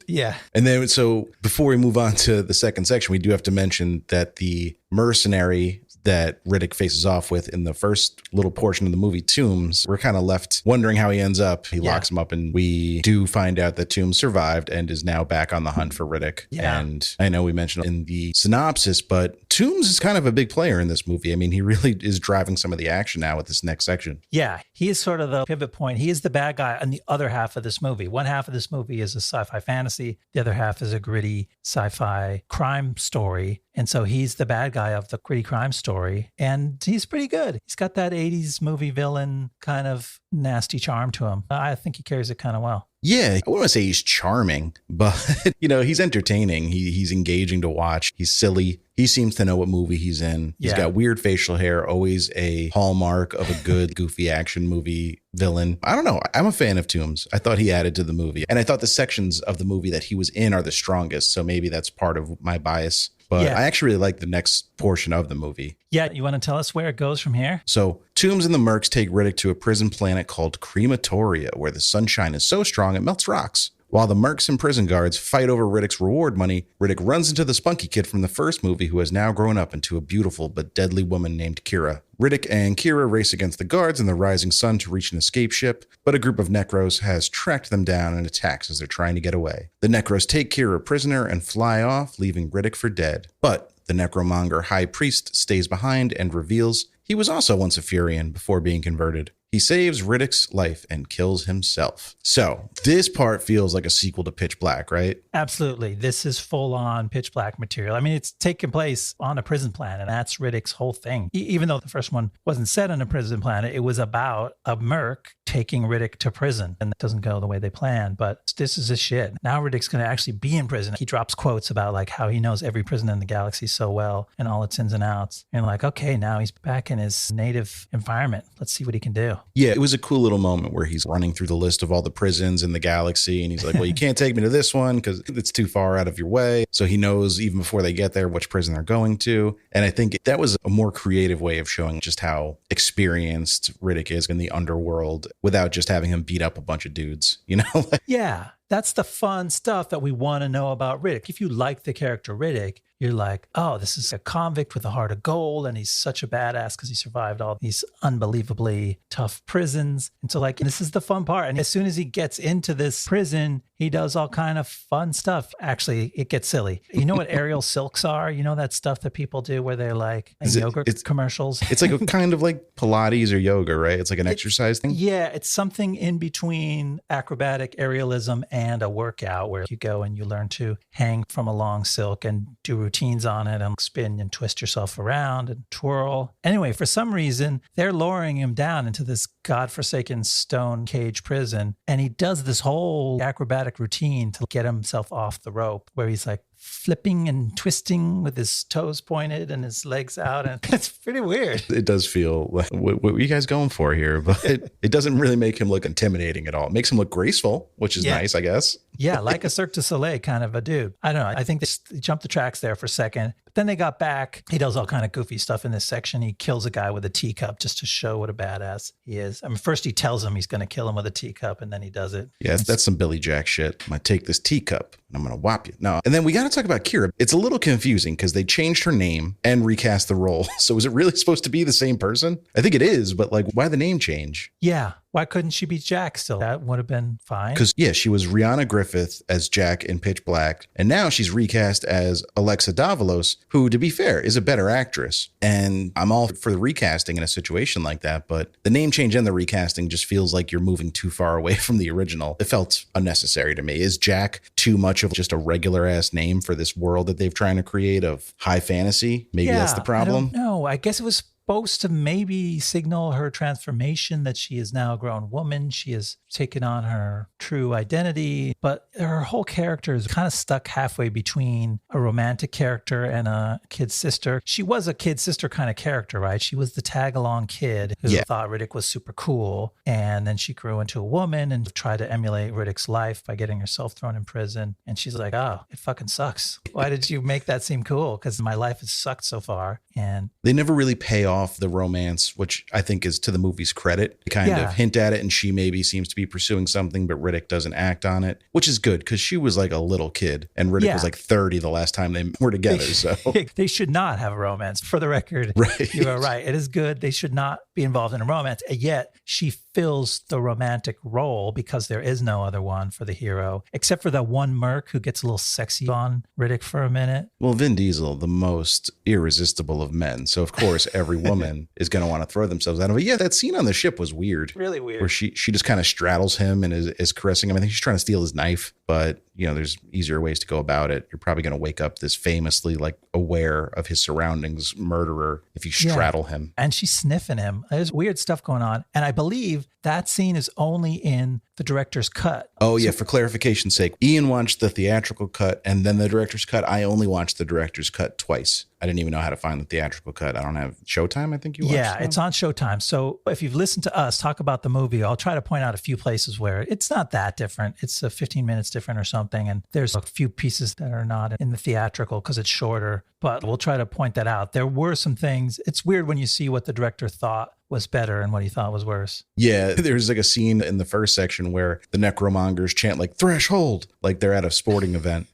Yeah. And then, so before we move on to the second section, we do have to mention that the mercenary that Riddick faces off with in the first little portion of the movie, Toombs, we're kind of left wondering how he ends up. He locks him up, and we do find out that Toombs survived and is now back on the hunt for Riddick. Yeah. And I know we mentioned in the synopsis, but Toombs is kind of a big player in this movie. I mean, he really is driving some of the action now with this next section. Yeah, he is sort of the pivot point. He is the bad guy on the other half of this movie. One half of this movie is a sci-fi fantasy. The other half is a gritty sci-fi crime story. And so he's the bad guy of the gritty crime story. And he's pretty good. He's got that 80s movie villain kind of nasty charm to him. I think he carries it kind of well. Yeah, I wouldn't want to say he's charming, but, he's entertaining. He's engaging to watch. He's silly. He seems to know what movie he's in. He's got weird facial hair, always a hallmark of a good, goofy action movie villain. I don't know. I'm a fan of Toombs. I thought he added to the movie. And I thought the sections of the movie that he was in are the strongest. So maybe that's part of my bias. But I actually really like the next portion of the movie. Yeah, you want to tell us where it goes from here? So Toombs and the Mercs take Riddick to a prison planet called Crematoria, where the sunshine is so strong it melts rocks. While the Mercs and prison guards fight over Riddick's reward money, Riddick runs into the spunky kid from the first movie who has now grown up into a beautiful but deadly woman named Kira. Riddick and Kira race against the guards in the rising sun to reach an escape ship, but a group of Necros has tracked them down and attacks as they're trying to get away. The Necros take Kira prisoner and fly off, leaving Riddick for dead. But the Necromonger High Priest stays behind and reveals he was also once a Furian before being converted. He saves Riddick's life and kills himself. So this part feels like a sequel to Pitch Black, right? Absolutely. This is full on Pitch Black material. I mean, it's taking place on a prison planet, and that's Riddick's whole thing. Even though the first one wasn't set on a prison planet, it was about a merc taking Riddick to prison. And it doesn't go the way they planned, but this is his shit. Now Riddick's going to actually be in prison. He drops quotes about like how he knows every prison in the galaxy so well and all its ins and outs. And like, okay, now he's back in his native environment. Let's see what he can do. Yeah, it was a cool little moment where he's running through the list of all the prisons in the galaxy. And he's like, well, you can't take me to this one because it's too far out of your way. So he knows even before they get there which prison they're going to. And I think that was a more creative way of showing just how experienced Riddick is in the underworld without just having him beat up a bunch of dudes, you know? Yeah. That's the fun stuff that we want to know about Riddick. If you like the character Riddick, you're like, oh, this is a convict with a heart of gold, and he's such a badass because he survived all these unbelievably tough prisons. And so, like, this is the fun part. And as soon as he gets into this prison, he does all kind of fun stuff. Actually, it gets silly. You know what aerial silks are? You know that stuff that people do where they're like yogurt commercials? It's like a kind of like Pilates or yoga, right? It's like an exercise thing? Yeah, it's something in between acrobatic aerialism and a workout where you go and you learn to hang from a long silk and do routines on it and spin and twist yourself around and twirl. Anyway, for some reason, they're lowering him down into this godforsaken stone cage prison. And he does this whole acrobatic routine to get himself off the rope where he's like flipping and twisting with his toes pointed and his legs out. And it's pretty weird. It does feel like, what are you guys going for here? But it doesn't really make him look intimidating at all. It makes him look graceful, which is nice, I guess. Yeah, like a Cirque du Soleil kind of a dude. I don't know. I think they jumped the tracks there for a second. But then they got back. He does all kind of goofy stuff in this section. He kills a guy with a teacup just to show what a badass he is. I mean, first he tells him he's going to kill him with a teacup, and then he does it. Yeah, that's some Billy Jack shit. I'm going to take this teacup and I'm going to whop you. No. And then we got to talk about Kira. It's a little confusing because they changed her name and recast the role. So is it really supposed to be the same person? I think it is, but like, why the name change? Yeah. Why couldn't she be Jack still? That would have been fine. Because, yeah, she was Rihanna Griffith as Jack in Pitch Black. And now she's recast as Alexa Davalos, who, to be fair, is a better actress. And I'm all for the recasting in a situation like that. But the name change and the recasting just feels like you're moving too far away from the original. It felt unnecessary to me. Is Jack too much of just a regular ass name for this world that they've trying to create of high fantasy? Maybe that's the problem. No, I guess it was supposed to maybe signal her transformation, that she is now a grown woman. She has taken on her true identity, but her whole character is kind of stuck halfway between a romantic character and a kid sister. She was a kid sister kind of character, right? She was the tag along kid who thought Riddick was super cool. And then she grew into a woman and tried to emulate Riddick's life by getting herself thrown in prison. And she's like, oh, it fucking sucks. Why did you make that seem cool? Because my life has sucked so far. And they never really pay off the romance, which I think is to the movie's credit. They kind of hint at it, and she maybe seems to be pursuing something, but Riddick doesn't act on it, which is good because she was like a little kid and Riddick was like 30 the last time they were together. So they should not have a romance, for the record. Right. You are right. It is good. They should not be involved in a romance. And yet she fills the romantic role because there is no other one for the hero, except for that one merc who gets a little sexy on Riddick for a minute. Well, Vin Diesel, the most irresistible of men. So of course every woman is going to want to throw themselves at him. But yeah, that scene on the ship was weird. Really weird. Where she just kind of straddles him and is caressing him. I think she's trying to steal his knife, but you know, there's easier ways to go about it. You're probably going to wake up this famously like aware of his surroundings murderer if you straddle him. And she's sniffing him. There's weird stuff going on. And I believe that scene is only in the director's cut. Oh, yeah. For clarification's sake, Ian watched the theatrical cut and then the director's cut. I only watched the director's cut twice. I didn't even know how to find the theatrical cut. I don't have Showtime, I think you watched. Yeah, it's on Showtime. So if you've listened to us talk about the movie, I'll try to point out a few places where it's not that different. It's 15 minutes different or something. And there's a few pieces that are not in the theatrical because it's shorter. But we'll try to point that out. There were some things. It's weird when you see what the director thought was better and what he thought was worse. Yeah, there's like a scene in the first section where the necromongers chant like threshold, like they're at a sporting event.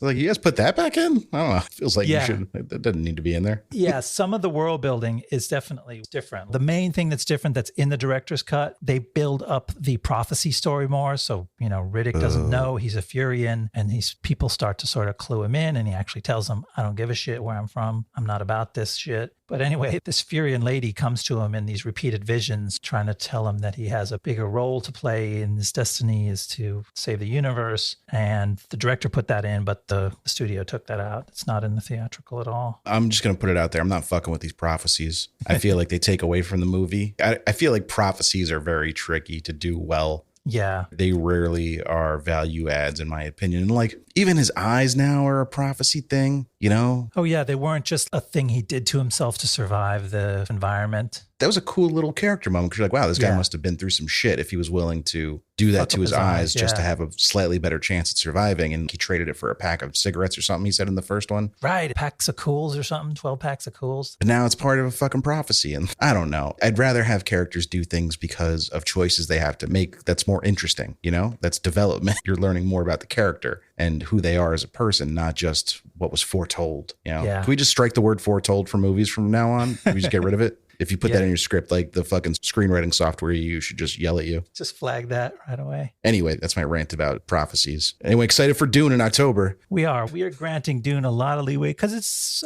Like, you guys put that back in? I don't know. It feels like you should. That doesn't need to be in there. Yeah, some of the world building is definitely different. The main thing that's different that's in the director's cut, they build up the prophecy story more. So, you know, Riddick doesn't know he's a Feorian, and these people start to sort of clue him in, and he actually tells them, I don't give a shit where I'm from. I'm not about this shit. But anyway, this Feorian lady comes to him in these repeated visions, trying to tell him that he has a bigger role to play and his destiny is to save the universe. And the director put that in, but the studio took that out. It's not in the theatrical at all. I'm just going to put it out there. I'm not fucking with these prophecies. I feel like they take away from the movie. I feel like prophecies are very tricky to do well. Yeah. They rarely are value adds, in my opinion. And like, even his eyes now are a prophecy thing, you know? Oh, yeah. They weren't just a thing he did to himself to survive the environment. That was a cool little character moment because you're like, wow, this guy must have been through some shit if he was willing to do that to his eyes just to have a slightly better chance at surviving. And he traded it for a pack of cigarettes or something, he said in the first one. Right. Packs of cools or something, 12 packs of cools. But now it's part of a fucking prophecy. And I don't know. I'd rather have characters do things because of choices they have to make that's more interesting, you know? That's development. You're learning more about the character and who they are as a person, not just what was foretold. You know? Can we just strike the word foretold from movies from now on? Can we just get rid of it? If you put that in your script, like the fucking screenwriting software you use should just yell at you. Just flag that right away. Anyway, that's my rant about prophecies. Anyway, excited for Dune in October. We are granting Dune a lot of leeway because it's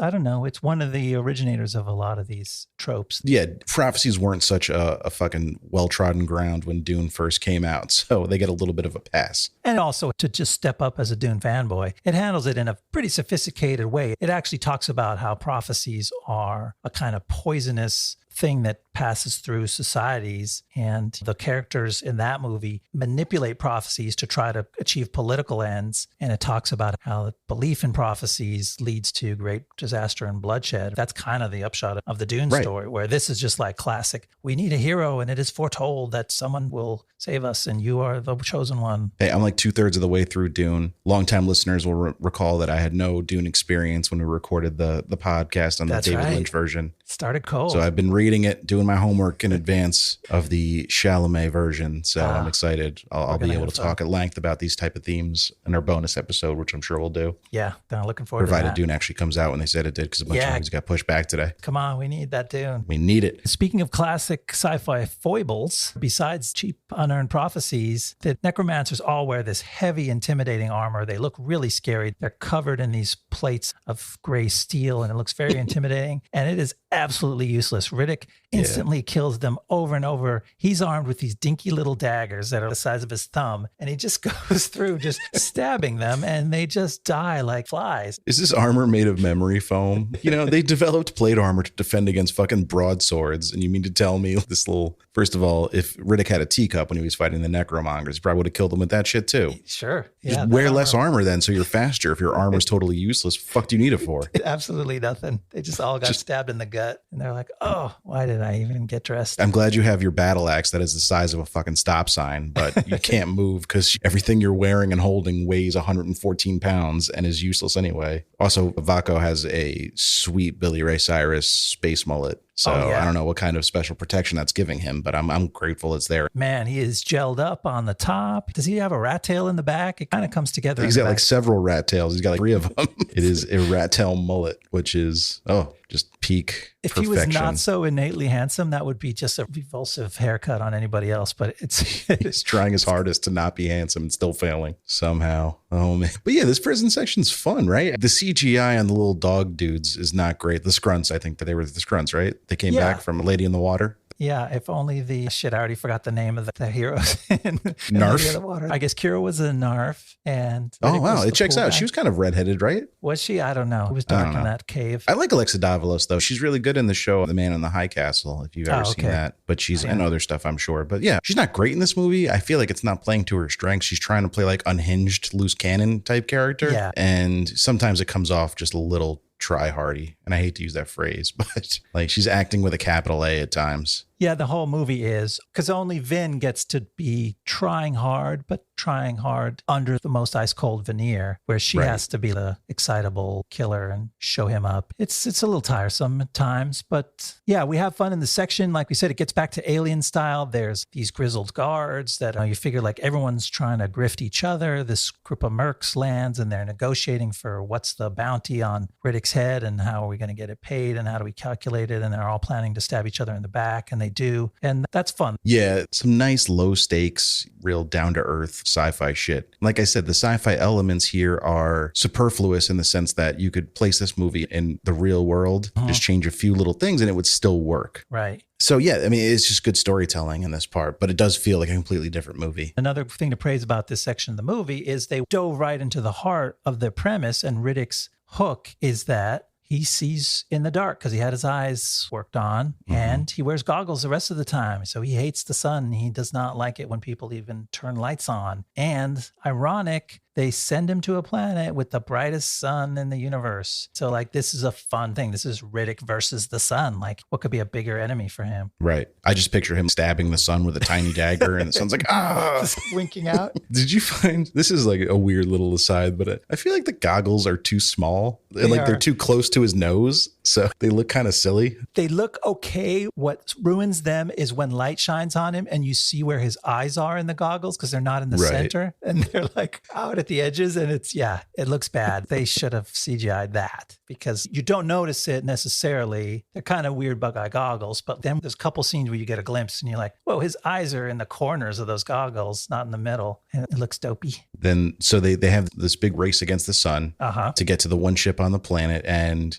one of the originators of a lot of these tropes. Yeah, prophecies weren't such a fucking well-trodden ground when Dune first came out, so they get a little bit of a pass. And also, to just step up as a Dune fanboy, it handles it in a pretty sophisticated way. It actually talks about how prophecies are a kind of poisonous thing that passes through societies, and the characters in that movie manipulate prophecies to try to achieve political ends. And it talks about how belief in prophecies leads to great disaster and bloodshed. That's kind of the upshot of the Dune story, where this is just like classic. We need a hero, and it is foretold that someone will save us, and you are the chosen one. Hey, I'm like 2/3 of the way through Dune. Longtime listeners will recall that I had no Dune experience when we recorded the podcast on the David Lynch version. Started cold. So I've been reading it, doing my homework in advance of the Chalamet version. So I'm excited. I'll be able to talk at length about these type of themes in our bonus episode, which I'm sure we'll do. Yeah, I'm looking forward to that. Provided Dune actually comes out when they said it did, because a bunch of things got pushed back today. Come on, we need that Dune. We need it. Speaking of classic sci-fi foibles, besides cheap unearned prophecies, the necromancers all wear this heavy, intimidating armor. They look really scary. They're covered in these plates of gray steel, and it looks very intimidating. And it is absolutely useless. Riddick instantly kills them over and over. He's armed with these dinky little daggers that are the size of his thumb, and he just goes through just stabbing them, and they just die like flies. Is this armor made of memory foam? You know, they developed plate armor to defend against fucking broadswords, and you mean to tell me this little... First of all, if Riddick had a teacup when he was fighting the necromongers, he probably would have killed them with that shit too. Sure. Just wear less armor then, so you're faster. If your armor's totally useless, fuck do you need it for? Absolutely nothing. They just all got stabbed in the gut, and they're like, oh, why did I even get dressed? I'm glad you have your battle axe that is the size of a fucking stop sign, but you can't move because everything you're wearing and holding weighs 114 pounds and is useless anyway. Also, Vako has a sweet Billy Ray Cyrus space mullet. So I don't know what kind of special protection that's giving him, but I'm grateful it's there. Man, he is gelled up on the top. Does he have a rat tail in the back? It kind of comes together. He's got like several rat tails. He's got like 3 of them. It is a rat tail mullet, which is, just peak If perfection. He was not so innately handsome, that would be just a revulsive haircut on anybody else. But he's trying his hardest to not be handsome and still failing somehow. Oh man. But yeah, this prison section's fun, right? The CGI on the little dog dudes is not great. The Scrunts, I think that they were the Scrunts, right? They came back from Lady in the Water. Yeah, if only I already forgot the name of the heroes in Narf. The Water. I guess Kira was a Narf, and Riddick wow, it checks out. She was kind of redheaded, right? Was she? I don't know. It was dark in that cave. I like Alexa Davalos though. She's really good in the show The Man in the High Castle, if you've ever seen that. But she's in other stuff, I'm sure. But yeah, she's not great in this movie. I feel like it's not playing to her strengths. She's trying to play like unhinged, loose cannon type character. Yeah. And sometimes it comes off just a little try-hardy. And I hate to use that phrase, but like she's acting with a capital A at times. Yeah, the whole movie is, because only Vin gets to be trying hard, but trying hard under the most ice-cold veneer, where she has to be the excitable killer and show him up. It's a little tiresome at times, but yeah, we have fun in the section. Like we said, it gets back to Alien style. There's these grizzled guards that you figure like everyone's trying to grift each other. This group of mercs lands, and they're negotiating for what's the bounty on Riddick's head, and how are we going to get it paid, and how do we calculate it, and they're all planning to stab each other in the back, and they do, and that's fun. Yeah, some nice low stakes, real down to earth sci-fi shit. Like I said, the sci-fi elements here are superfluous in the sense that you could place this movie in the real world, just change a few little things, and it would still work. Right. So yeah, I mean, it's just good storytelling in this part, but it does feel like a completely different movie. Another thing to praise about this section of the movie is they dove right into the heart of the premise, and Riddick's hook is that he sees in the dark because he had his eyes worked on, and he wears goggles the rest of the time. So he hates the sun. He does not like it when people even turn lights on. And ironic, they send him to a planet with the brightest sun in the universe. So like, this is a fun thing. This is Riddick versus the sun. Like, what could be a bigger enemy for him? Right. I just picture him stabbing the sun with a tiny dagger, and the sun's like, just winking out. Did you find, this is like a weird little aside, but I feel like the goggles are too small. They're too close to his nose. So they look kind of silly. They look okay. What ruins them is when light shines on him and you see where his eyes are in the goggles, because they're not in the center. And they're like out at the edges, and it looks bad. They should have CGI'd that because you don't notice it necessarily. They're kind of weird bug eye goggles, but then there's a couple scenes where you get a glimpse and you're like, whoa, his eyes are in the corners of those goggles, not in the middle. And it looks dopey. Then, so they have this big race against the sun to get to the one ship on the planet, and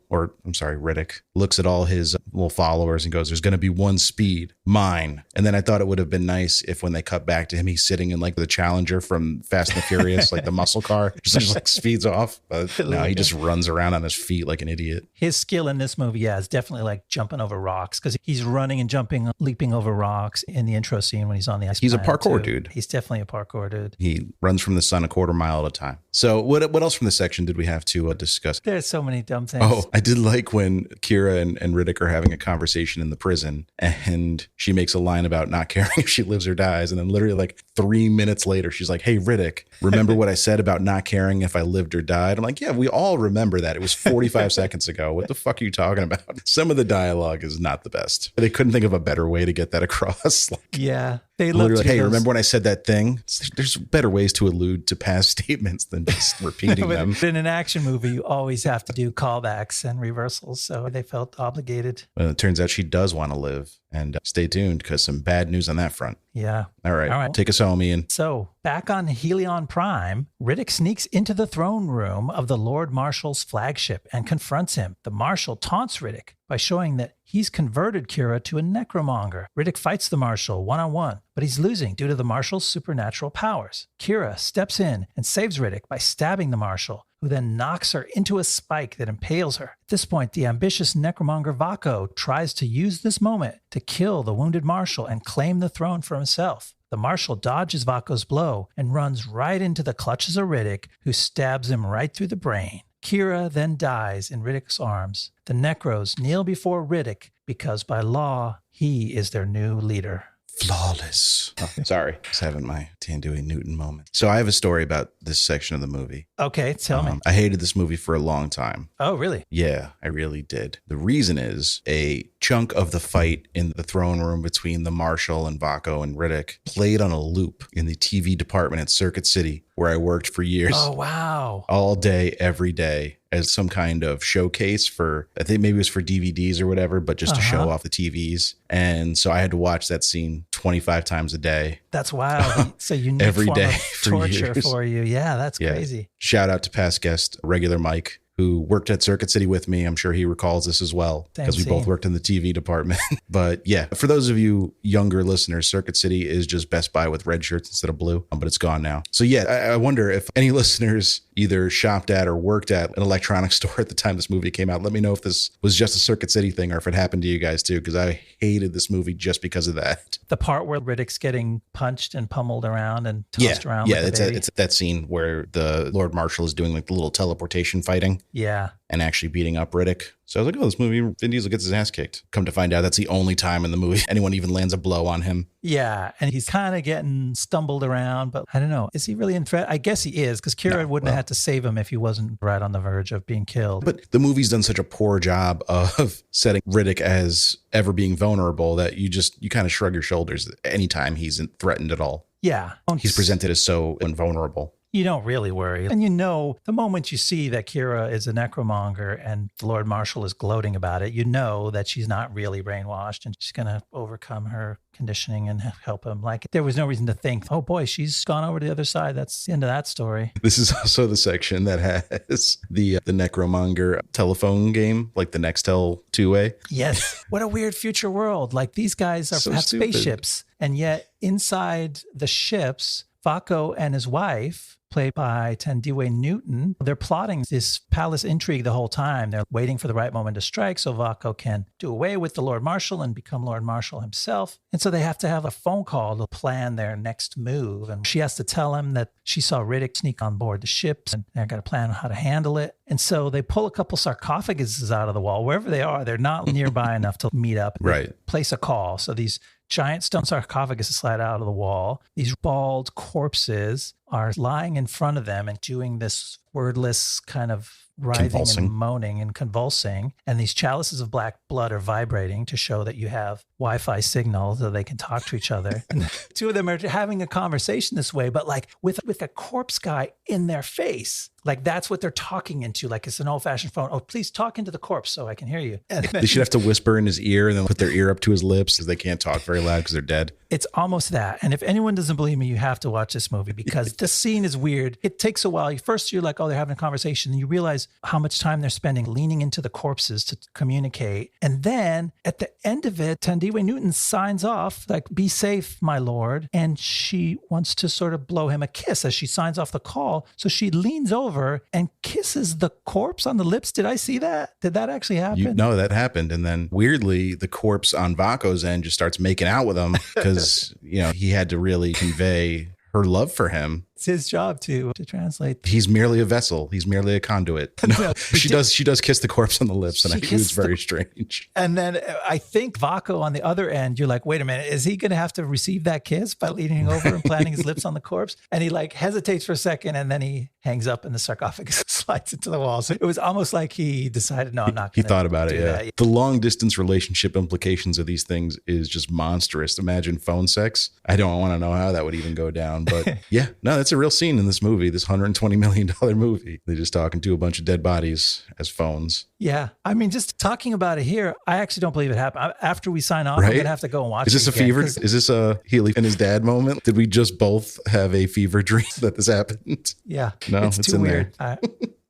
Riddick looks at all his little followers and goes, there's going to be one speed, mine. And then I thought it would have been nice if when they cut back to him, he's sitting in like the Challenger from Fast and the Furious, like the muscle car, just like speeds off. But no, he just runs around on his feet like an idiot. His skill in this movie, is definitely like jumping over rocks because he's running and jumping, leaping over rocks in the intro scene when he's on the ice. He's a parkour dude. He's definitely a parkour dude. He runs from the sun a quarter mile at a time. So what else from this section did we have to discuss? There's so many dumb things. Oh, I did like when Kira and Riddick are having a conversation in the prison, and she makes a line about not caring if she lives or dies. And then literally like 3 minutes later, she's like, hey, Riddick, remember what I said about not caring if I lived or died? I'm like, yeah, we all remember that. It was 45 seconds ago. What the fuck are you talking about? Some of the dialogue is not the best. They couldn't think of a better way to get that across. Yeah. They literally like, hey, remember when I said that thing? There's better ways to allude to past statements than just repeating them. In an action movie, you always have to do callbacks and reversals. So they felt obligated. Well, it turns out she does want to live. And stay tuned because some bad news on that front. Yeah. All right. Take us home, Ian. So back on Helion Prime, Riddick sneaks into the throne room of the Lord Marshal's flagship and confronts him. The Marshal taunts Riddick by showing that he's converted Kira to a necromonger. Riddick fights the Marshal one-on-one, but he's losing due to the Marshal's supernatural powers. Kira steps in and saves Riddick by stabbing the Marshal, who then knocks her into a spike that impales her. At this point, the ambitious necromonger Vako tries to use this moment to kill the wounded Marshal and claim the throne for himself. The Marshal dodges Vako's blow and runs right into the clutches of Riddick, who stabs him right through the brain. Kira then dies in Riddick's arms. The Necros kneel before Riddick because by law, he is their new leader. Flawless. Oh, sorry. Just having my Thandiwe Newton moment. So I have a story about this section of the movie. Okay, tell me. I hated this movie for a long time. Oh, really? Yeah, I really did. The reason is a chunk of the fight in the throne room between the Marshal and Vako and Riddick played on a loop in the TV department at Circuit City, where I worked for years. Oh, wow. All day, every day, as some kind of showcase for, I think maybe it was for DVDs or whatever, but just to show off the TVs. And so I had to watch that scene 25 times a day. That's wild. So you need every day for torture for you. Yeah, that's crazy. Shout out to past guest, regular Mike, who worked at Circuit City with me. I'm sure he recalls this as well because we both worked in the TV department. But yeah, for those of you younger listeners, Circuit City is just Best Buy with red shirts instead of blue, but it's gone now. So yeah, I wonder if any listeners either shopped at or worked at an electronics store at the time this movie came out. Let me know if this was just a Circuit City thing or if it happened to you guys too, because I hated this movie just because of that. The part where Riddick's getting punched and pummeled around and tossed around. Yeah, it's that scene where the Lord Marshal is doing like the little teleportation fighting. Yeah. And actually beating up Riddick. So I was like, oh, this movie, Vin Diesel gets his ass kicked. Come to find out, that's the only time in the movie anyone even lands a blow on him. Yeah, and he's kind of getting stumbled around, but I don't know. Is he really in threat? I guess he is, because Kira wouldn't have had to save him if he wasn't right on the verge of being killed. But the movie's done such a poor job of setting Riddick as ever being vulnerable that you kind of shrug your shoulders anytime he's threatened at all. Yeah. He's presented as so invulnerable. You don't really worry. And you know, the moment you see that Kira is a necromonger and the Lord Marshal is gloating about it, you know that she's not really brainwashed and she's going to overcome her conditioning and help him. Like, there was no reason to think, oh boy, she's gone over to the other side. That's the end of that story. This is also the section that has the necromonger telephone game, like the Nextel two-way. Yes. What a weird future world. Like, these guys have spaceships, and yet inside the ships, Vako and his wife, played by Thandiwe Newton, they're plotting this palace intrigue the whole time. They're waiting for the right moment to strike so Vako can do away with the Lord Marshal and become Lord Marshal himself. And so they have to have a phone call to plan their next move. And she has to tell him that she saw Riddick sneak on board the ships and they're going to plan on how to handle it. And so they pull a couple sarcophaguses out of the wall. Wherever they are, they're not nearby enough to meet up. Right. Place a call. So these giant stone sarcophaguses slide out of the wall. These bald corpses are lying in front of them and doing this wordless kind of writhing Convulsing. and moaning and convulsing. And these chalices of black blood are vibrating to show that you have Wi-Fi signal so they can talk to each other. And two of them are having a conversation this way, but like with a corpse guy in their face. Like that's what they're talking into. Like it's an old-fashioned phone. Oh, please talk into the corpse so I can hear you. And They should have to whisper in his ear and then put their ear up to his lips because they can't talk very loud because they're dead. It's almost that. And if anyone doesn't believe me, you have to watch this movie because the scene is weird. It takes a while. First, you're like, oh, they're having a conversation. And you realize how much time they're spending leaning into the corpses to communicate. And then at the end of it, Thandiwe Newton signs off, like, be safe, my lord. And she wants to sort of blow him a kiss as she signs off the call. So she leans over and kisses the corpse on the lips. Did I see that? Did that actually happen? No, that happened. And then weirdly, the corpse on Vako's end just starts making out with him because, he had to really convey her love for him. It's his job to translate. He's merely a vessel. He's merely a conduit. No, she does kiss the corpse on the lips, and I think it was very strange. And then I think Vako on the other end, you're like, wait a minute, is he going to have to receive that kiss by leaning over and planting his lips on the corpse? And he like hesitates for a second, and then he hangs up and the sarcophagus slides into the wall. So it was almost like he decided, no, I'm not going to. He thought about it, yeah. The long distance relationship implications of these things is just monstrous. Imagine phone sex. I don't want to know how that would even go down, but yeah, no, that's a real scene in this movie, this $120 million movie. They're just talking to a bunch of dead bodies as phones. Yeah. I mean, just talking about it here, I actually don't believe it happened. After we sign off, right? I'm going to have to go and watch it. Is this a fever? Is this a Healy and his dad moment? Did we just both have a fever dream that this happened? Yeah. No, it's too in weird. there.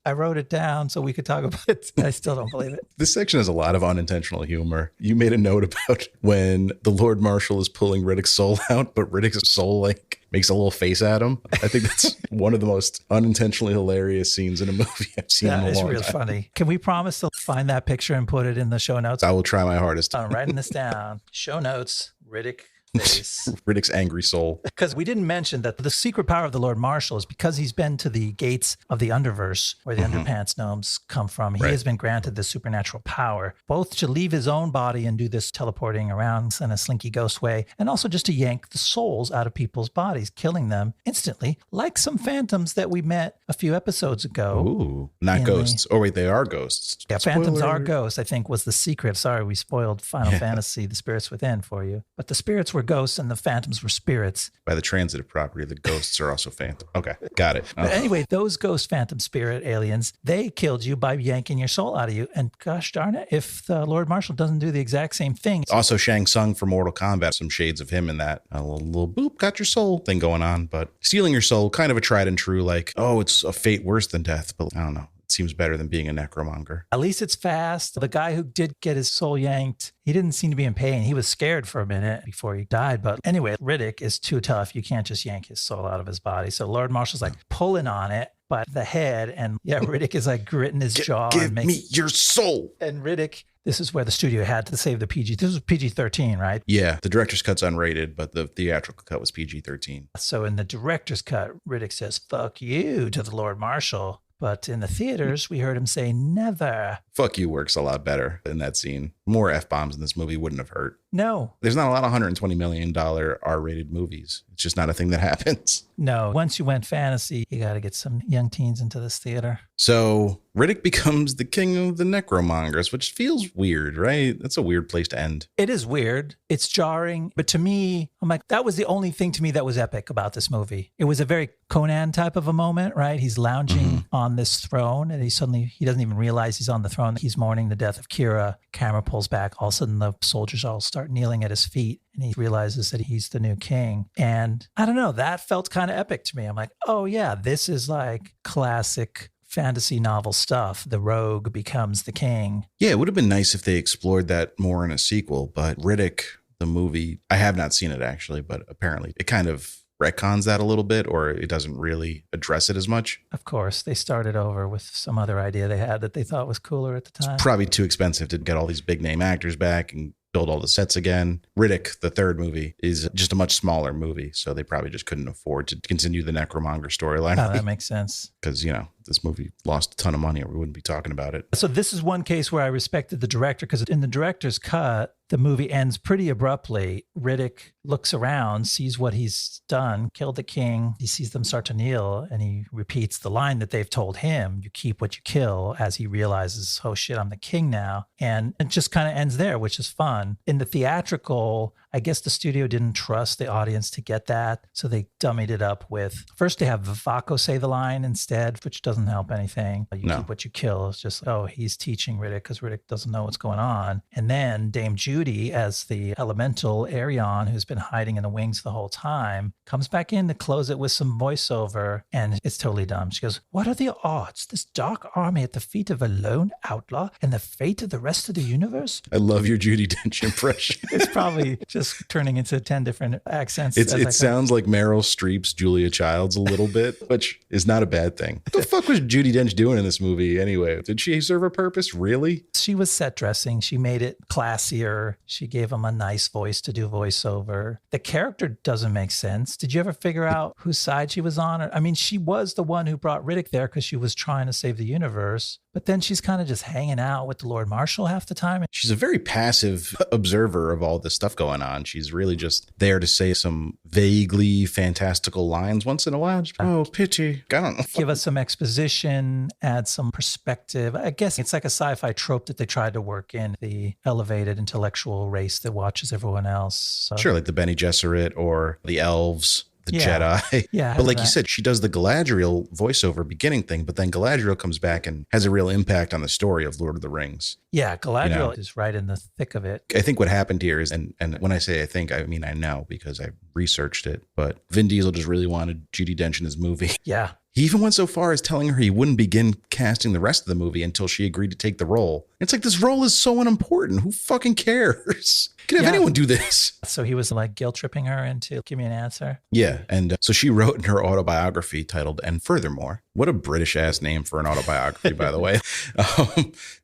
I wrote it down so we could talk about it. I still don't believe it. This section has a lot of unintentional humor. You made a note about when the Lord Marshal is pulling Riddick's soul out, but Riddick's soul makes a little face at him. I think that's one of the most unintentionally hilarious scenes in a movie I've seen in a long time. That is real funny. Can we promise to find that picture and put it in the show notes? I will try my hardest. I'm writing this down. Show notes, Riddick face. Riddick's angry soul. Because we didn't mention that the secret power of the Lord Marshal is because he's been to the gates of the Underverse, where the Underpants gnomes come from. He has been granted this supernatural power, both to leave his own body and do this teleporting around in a slinky ghost way, and also just to yank the souls out of people's bodies, killing them instantly, like some phantoms that we met a few episodes ago. Ooh, not ghosts. Oh, wait, they are ghosts. Yeah, Spoiler. Phantoms are ghosts, I think, was the secret. Sorry, we spoiled Final Fantasy, The Spirits Within for you. But the spirits were ghosts and the phantoms were spirits. By the transitive property, the ghosts are also phantom. Okay, got it. But anyway, those ghost, phantom, spirit aliens, they killed you by yanking your soul out of you. And gosh darn it, if the Lord Marshal doesn't do the exact same thing. Also, Shang Tsung for Mortal Kombat, some shades of him in that. A little boop, got your soul thing going on. But stealing your soul, kind of a tried and true, like, oh, it's a fate worse than death. But I don't know. It seems better than being a necromonger. At least it's fast. The guy who did get his soul yanked, he didn't seem to be in pain. He was scared for a minute before he died. But anyway, Riddick is too tough. You can't just yank his soul out of his body. So Lord Marshal's like pulling on it by the head. And yeah, Riddick is like gritting his jaw. Give me your soul. And Riddick, this is where the studio had to save the PG. This was PG-13, right? Yeah, the director's cut's unrated, but the theatrical cut was PG-13. So in the director's cut, Riddick says, fuck you to the Lord Marshal. But in the theaters, we heard him say never. Fuck you works a lot better in that scene. More F-bombs in this movie wouldn't have hurt. No. There's not a lot of $120 million R-rated movies. It's just not a thing that happens. No. Once you went fantasy, you got to get some young teens into this theater. So Riddick becomes the king of the necromongers, which feels weird, right? That's a weird place to end. It is weird. It's jarring. But to me, I'm like, that was the only thing to me that was epic about this movie. It was a very Conan type of a moment, right? He's lounging on this throne and he doesn't even realize he's on the throne. He's mourning the death of Kira. Camera pulls back. All of a sudden, the soldiers all start kneeling at his feet. And he realizes that he's the new king. And I don't know, that felt kind of epic to me. I'm like, oh yeah, this is like classic fantasy novel stuff. The rogue becomes the king. Yeah, it would have been nice if they explored that more in a sequel. But Riddick, the movie, I have not seen it actually, but apparently it kind of retcons that a little bit, or it doesn't really address it as much. Of course, they started over with some other idea they had that they thought was cooler at the time. It's probably too expensive to get all these big name actors back and build all the sets again. Riddick, the third movie, is just a much smaller movie, so they probably just couldn't afford to continue the necromonger storyline. Oh, that makes sense. Because, this movie lost a ton of money or we wouldn't be talking about it. So this is one case where I respected the director, because in the director's cut, the movie ends pretty abruptly. Riddick looks around, sees what he's done, killed the king. He sees them start to kneel, and he repeats the line that they've told him, you keep what you kill, as he realizes, oh shit, I'm the king now. And it just kind of ends there, which is fun. In the theatrical, I guess the studio didn't trust the audience to get that, so they dummied it up with, first they have Vivako say the line instead, which doesn't help anything. You keep what you kill. It's just, oh, he's teaching Riddick because Riddick doesn't know what's going on. And then Dame Judi, as the elemental Arion, who's been hiding in the wings the whole time, comes back in to close it with some voiceover, and it's totally dumb. She goes, what are the odds? This dark army at the feet of a lone outlaw and the fate of the rest of the universe? I love your Judi Dench impression. It's probably just turning into 10 different accents. It sounds like Meryl Streep's Julia Childs a little bit, which is not a bad thing. What the fuck was Judi Dench doing in this movie anyway? Did she serve a purpose? Really? She was set dressing. She made it classier. She gave him a nice voice to do voiceover. The character doesn't make sense. Did you ever figure out whose side she was on? I mean, she was the one who brought Riddick there because she was trying to save the universe. But then she's kind of just hanging out with the Lord Marshal half the time. She's a very passive observer of all this stuff going on. She's really just there to say some vaguely fantastical lines once in a while. Just, oh, pity. I don't know. Give us some exposition, add some perspective. I guess it's like a sci-fi trope that they tried to work in, the elevated intellectual race that watches everyone else. So. Sure, like the Bene Gesserit or the elves. The Jedi. Yeah. But like you said, she does the Galadriel voiceover beginning thing, but then Galadriel comes back and has a real impact on the story of Lord of the Rings. Yeah, Galadriel is right in the thick of it. I think what happened here is, and when I say I think, I mean I know because I researched it, but Vin Diesel just really wanted Judi Dench in his movie. Yeah. He even went so far as telling her he wouldn't begin casting the rest of the movie until she agreed to take the role. It's like, this role is so unimportant. Who fucking cares? Can have anyone do this? So he was like guilt tripping her into give me an answer. Yeah. And so she wrote in her autobiography titled, "And Furthermore," what a British ass name for an autobiography, by the way.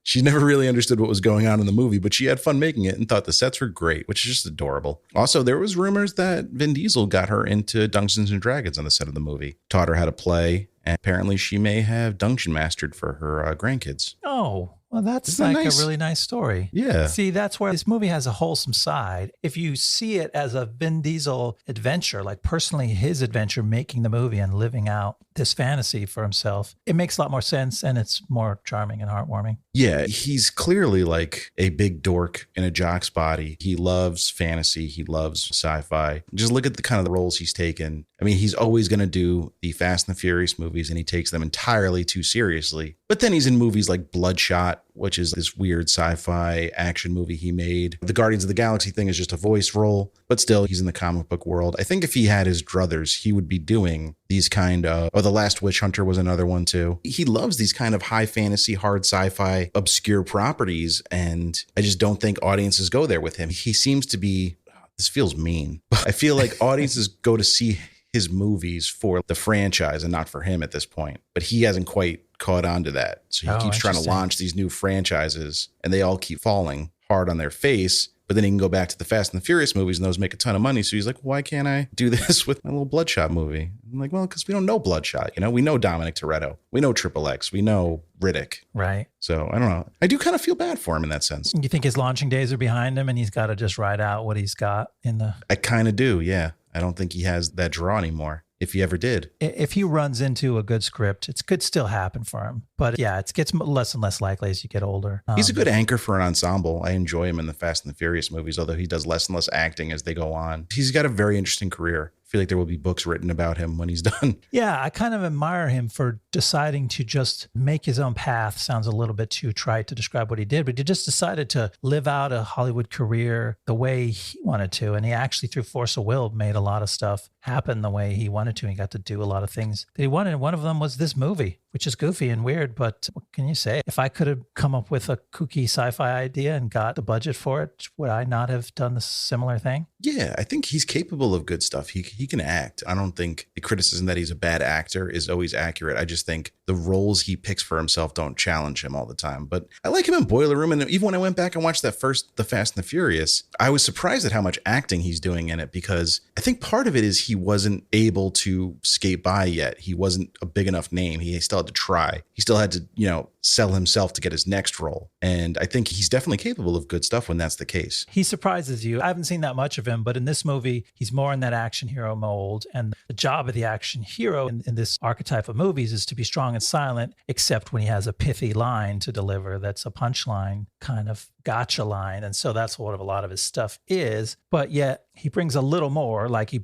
She never really understood what was going on in the movie, but she had fun making it and thought the sets were great, which is just adorable. Also, there was rumors that Vin Diesel got her into Dungeons and Dragons on the set of the movie, taught her how to play, and apparently she may have dungeon mastered for her grandkids. Oh, well, that's like a really nice story. Yeah. See, that's where this movie has a wholesome side. If you see it as a Vin Diesel adventure, like personally his adventure making the movie and living out this fantasy for himself, it makes a lot more sense and it's more charming and heartwarming. Yeah, he's clearly like a big dork in a jock's body. He loves fantasy. He loves sci-fi. Just look at the kind of the roles he's taken. I mean, he's always going to do the Fast and the Furious movies and he takes them entirely too seriously. But then he's in movies like Bloodshot, which is this weird sci-fi action movie he made. The Guardians of the Galaxy thing is just a voice role, but still he's in the comic book world. I think if he had his druthers, he would be doing these kind of, The Last Witch Hunter was another one too. He loves these kind of high fantasy, hard sci-fi, obscure properties. And I just don't think audiences go there with him. He seems to be, this feels mean, but I feel like audiences go to see his movies for the franchise and not for him at this point. But he hasn't quite caught on to that. So he keeps trying to launch these new franchises and they all keep falling hard on their face. But then he can go back to the Fast and the Furious movies and those make a ton of money. So he's like, why can't I do this with my little Bloodshot movie? I'm like, well, because we don't know Bloodshot. You know, we know Dominic Toretto. We know Triple X. We know Riddick. Right. So I don't know. I do kind of feel bad for him in that sense. You think his launching days are behind him and he's got to just ride out what he's got in the... I kind of do, yeah. I don't think he has that draw anymore. If he ever did. If he runs into a good script, it could still happen for him. But yeah, it gets less and less likely as you get older. He's a good anchor for an ensemble. I enjoy him in the Fast and the Furious movies, although he does less and less acting as they go on. He's got a very interesting career. I feel like there will be books written about him when he's done. Yeah, I kind of admire him for deciding to just make his own path. Sounds a little bit too trite to describe what he did, but he just decided to live out a Hollywood career the way he wanted to. And he actually, through force of will, made a lot of stuff happen the way he wanted to. He got to do a lot of things that he wanted. And one of them was this movie, which is goofy and weird, but what can you say? If I could have come up with a kooky sci-fi idea and got the budget for it, would I not have done the similar thing? Yeah, I think he's capable of good stuff. He can act. I don't think the criticism that he's a bad actor is always accurate. I just think the roles he picks for himself don't challenge him all the time. But I like him in Boiler Room. And even when I went back and watched that first The Fast and the Furious, I was surprised at how much acting he's doing in it, because I think part of it is he wasn't able to skate by yet. He wasn't a big enough name. He still had to try. He still had to, sell himself to get his next role. And I think he's definitely capable of good stuff when that's the case. He surprises you. I haven't seen that much of him, but in this movie, he's more in that action hero mold. And the job of the action hero in this archetype of movies is to be strong and silent, except when he has a pithy line to deliver. That's a punchline kind of gotcha line. And so that's what a lot of his stuff is. But yet he brings a little more, like he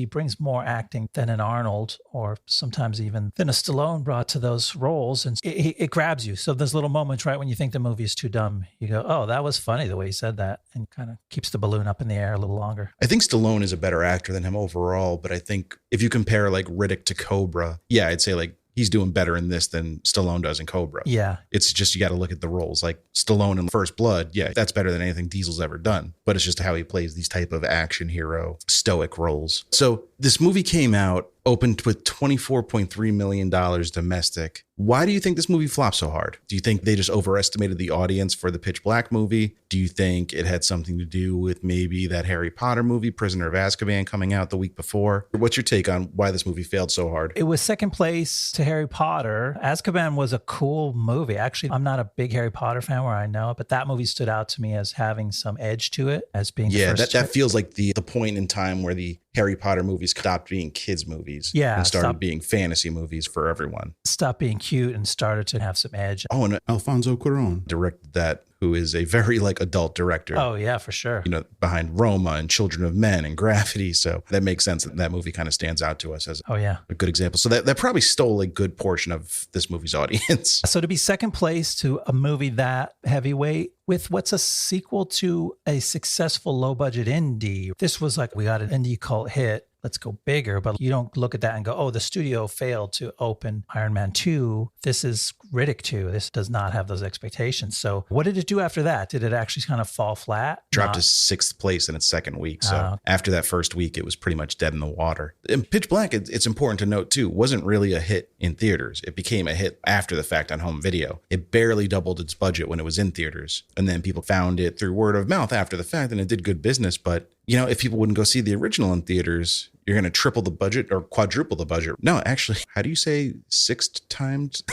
brings more acting than an Arnold, or sometimes even than a Stallone brought to those roles. And it grabs you. So there's little moments, right, when you think the movie is too dumb, you go, oh, that was funny the way he said that, and kind of keeps the balloon up in the air a little longer. I think Stallone is a better actor than him overall, but I think if you compare like Riddick to Cobra, yeah, I'd say like he's doing better in this than Stallone does in Cobra. Yeah. It's just, you got to look at the roles. Like Stallone in First Blood, yeah, that's better than anything Diesel's ever done. But it's just how he plays these type of action hero, stoic roles. So this movie came out, opened with $24.3 million domestic. Why do you think this movie flopped so hard? Do you think they just overestimated the audience for the Pitch Black movie? Do you think it had something to do with maybe that Harry Potter movie, Prisoner of Azkaban, coming out the week before? What's your take on why this movie failed so hard? It was second place to Harry Potter. Azkaban was a cool movie. Actually, I'm not a big Harry Potter fan where I know it, but that movie stood out to me as having some edge to it, as being the first. That feels like the point in time where the Harry Potter movies stopped being kids movies and started being fantasy movies for everyone. Stopped being cute and started to have some edge. Oh, and Alfonso Cuarón directed that, who is a very adult director. Oh, yeah, for sure. Behind Roma and Children of Men and Gravity. So that makes sense that movie kind of stands out to us as a good example. So that probably stole a good portion of this movie's audience. So to be second place to a movie that heavyweight with what's a sequel to a successful low budget indie, this was like, we got an indie cult hit. Let's go bigger. But you don't look at that and go, oh, the studio failed to open Iron Man 2. This is Riddick 2. This does not have those expectations. So what did it do after that? Did it actually kind of fall flat? Dropped to sixth place in its second week. So after that first week, it was pretty much dead in the water. And Pitch Black, it's important to note too, wasn't really a hit in theaters. It became a hit after the fact on home video. It barely doubled its budget when it was in theaters. And then people found it through word of mouth after the fact, and it did good business. But if people wouldn't go see the original in theaters, you're going to triple the budget or quadruple the budget. No, actually, how do you say sextuple?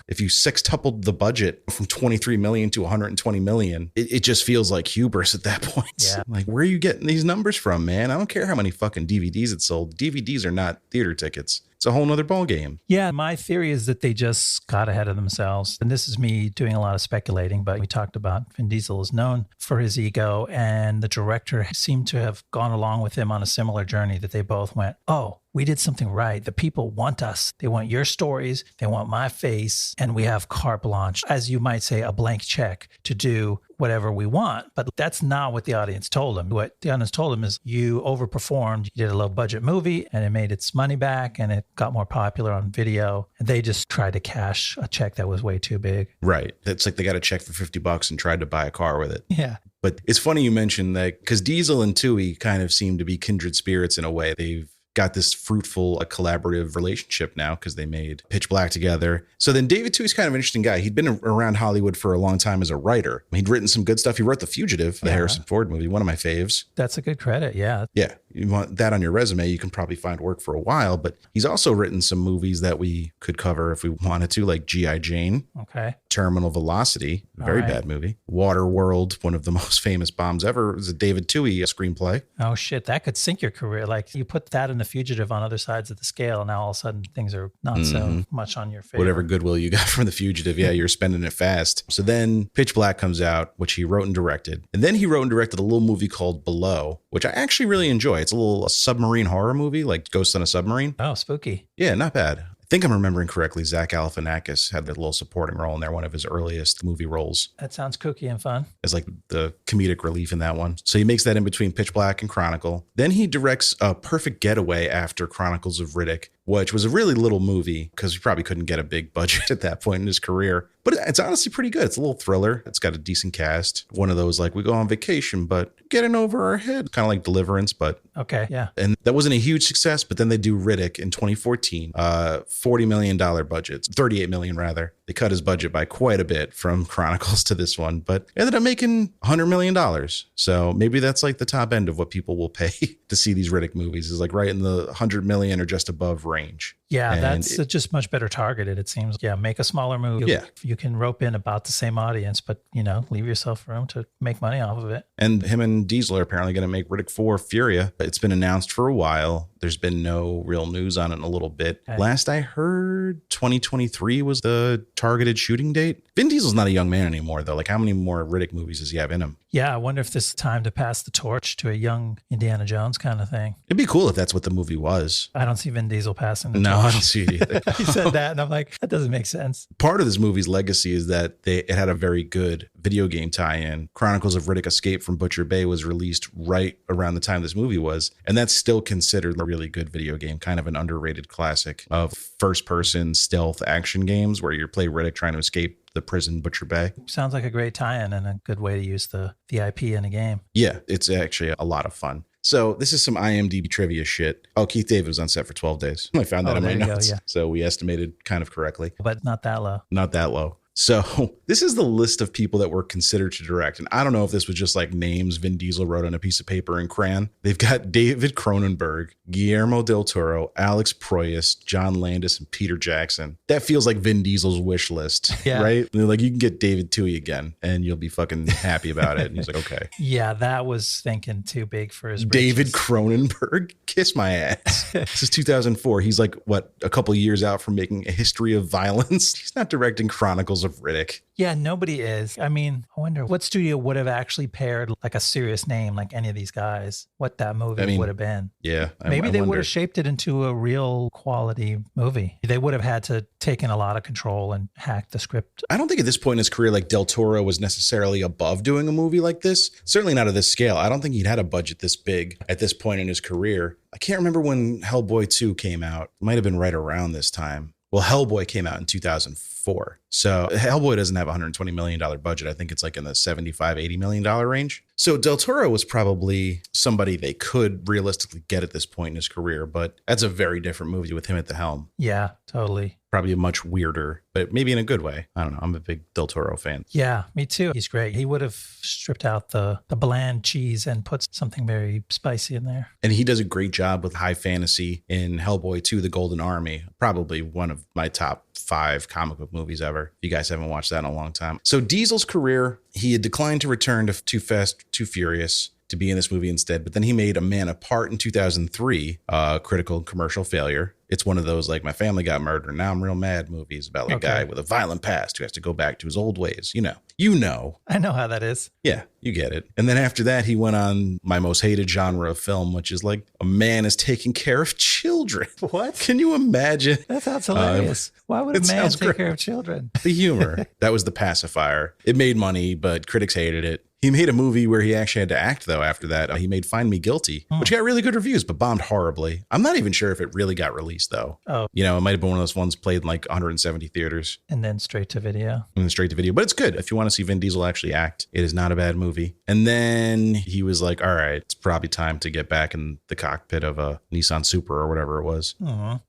If you sextupled the budget from 23 million to 120 million, it just feels like hubris at that point. Yeah. Like, where are you getting these numbers from, man? I don't care how many fucking DVDs it sold. DVDs are not theater tickets. It's a whole nother ballgame. Yeah, my theory is that they just got ahead of themselves. And this is me doing a lot of speculating, but we talked about Vin Diesel is known for his ego, and the director seemed to have gone along with him on a similar journey, that they both went, oh, we did something right. The people want us. They want your stories. They want my face. And we have carte blanche, as you might say, a blank check to do whatever we want. But that's not what the audience told him. What the audience told him is, you overperformed. You did a low budget movie and it made its money back and it got more popular on video. And they just tried to cash a check that was way too big. Right. It's like they got a check for $50 and tried to buy a car with it. Yeah. But it's funny you mentioned that, because Diesel and Twohy kind of seem to be kindred spirits in a way. They've got this fruitful, collaborative relationship now because they made Pitch Black together. So then David Twohy's kind of an interesting guy. He'd been around Hollywood for a long time as a writer. He'd written some good stuff. He wrote The Fugitive, the Harrison Ford movie, one of my faves. That's a good credit, yeah. Yeah, you want that on your resume, you can probably find work for a while. But he's also written some movies that we could cover if we wanted to, like G.I. Jane. Okay. Terminal Velocity, a very bad movie. Waterworld, one of the most famous bombs ever. It was a David Twohy screenplay. Oh, shit, that could sink your career. Like, you put that in The Fugitive on other sides of the scale, and now all of a sudden things are not so much on your favor. Whatever goodwill you got from The Fugitive, you're spending it fast. So then Pitch Black comes out, which he wrote and directed. And then he wrote and directed a little movie called Below, which I actually really enjoy. It's a little submarine horror movie, like Ghosts on a Submarine. Oh, spooky. Yeah, not bad. I think I'm remembering correctly, Zach Galifianakis had that little supporting role in there, one of his earliest movie roles. That sounds kooky and fun. As like the comedic relief in that one. So he makes that in between Pitch Black and Chronicle. Then he directs A Perfect Getaway after Chronicles of Riddick, which was a really little movie because he probably couldn't get a big budget at that point in his career. But it's honestly pretty good. It's a little thriller. It's got a decent cast. One of those, like, we go on vacation, but getting over our head. Kind of like Deliverance, but... Okay, yeah. And that wasn't a huge success, but then they do Riddick in 2014. $40 million budget. $38 million, rather. They cut his budget by quite a bit from Chronicles to this one, but ended up making $100 million. So maybe that's like the top end of what people will pay to see these Riddick movies, is like right in the 100 million or just above range. Yeah, and that's just much better targeted, it seems. Yeah, make a smaller movie. Yeah. You can rope in about the same audience, but, leave yourself room to make money off of it. And him and Diesel are apparently going to make Riddick 4 Feore. It's been announced for a while. There's been no real news on it in a little bit. Okay. Last I heard, 2023 was the targeted shooting date. Vin Diesel's not a young man anymore, though. Like, how many more Riddick movies does he have in him? Yeah, I wonder if this is time to pass the torch to a young Indiana Jones kind of thing. It'd be cool if that's what the movie was. I don't see Vin Diesel passing the torch. No, I don't see it either. He said that, and I'm like, that doesn't make sense. Part of this movie's legacy is that it had a very good video game tie-in. Chronicles of Riddick Escape from Butcher Bay was released right around the time this movie was, and that's still considered a really good video game, kind of an underrated classic of first-person stealth action games where you play Riddick trying to escape the prison Butcher Bay. Sounds like a great tie-in and a good way to use the IP in a game. Yeah, it's actually a lot of fun. So this is some IMDb trivia shit. Oh, Keith David was on set for 12 days. I found that in my notes. Yeah. So we estimated kind of correctly. But not that low. Not that low. So this is the list of people that were considered to direct. And I don't know if this was just like names Vin Diesel wrote on a piece of paper in crayon. They've got David Cronenberg, Guillermo del Toro, Alex Proyas, John Landis, and Peter Jackson. That feels like Vin Diesel's wish list, right? And they're like, you can get David Twohy again and you'll be fucking happy about it. And he's like, okay. Yeah, that was thinking too big for his britches. David britches. Cronenberg? Kiss my ass. This is 2004. He's like, what, a couple years out from making A History of Violence? He's not directing Chronicles of Riddick. Yeah, nobody is. I mean, I wonder what studio would have actually paired like a serious name like any of these guys, what that movie would have been. Yeah. Maybe they would have shaped it into a real quality movie. They would have had to taken a lot of control and hacked the script. I don't think at this point in his career, like Del Toro was necessarily above doing a movie like this. Certainly not at this scale. I don't think he'd had a budget this big at this point in his career. I can't remember when Hellboy 2 came out. It might have been right around this time. Well, Hellboy came out in 2004. So Hellboy doesn't have a $120 million budget. I think it's like in the $75, $80 million range. So Del Toro was probably somebody they could realistically get at this point in his career, but that's a very different movie with him at the helm. Yeah, totally. Probably a much weirder, but maybe in a good way. I don't know. I'm a big Del Toro fan. Yeah, me too. He's great. He would have stripped out the bland cheese and put something very spicy in there. And he does a great job with high fantasy in Hellboy 2, The Golden Army. Probably one of my top 5 comic book movies ever. You guys haven't watched that in a long time. So Diesel's career, he had declined to return to Too Fast, Too Furious to be in this movie instead. But then he made A Man Apart in 2003, critical commercial failure. It's one of those like My Family Got Murdered, Now I'm Real Mad movies about like a guy with a violent past who has to go back to his old ways. You know. I know how that is. Yeah, you get it. And then after that, he went on my most hated genre of film, which is like a man is taking care of children. What? Can you imagine? That sounds hilarious. Why would a man take care of children? The humor. That was The Pacifier. It made money, but critics hated it. He made a movie where he actually had to act, though, after that. He made Find Me Guilty, which got really good reviews, but bombed horribly. I'm not even sure if it really got released, though. Oh. It might have been one of those ones played in like 170 theaters. And then straight to video. But it's good. If you want to see Vin Diesel actually act, it is not a bad movie. And then he was like, all right, it's probably time to get back in the cockpit of a Nissan Supra or whatever it was.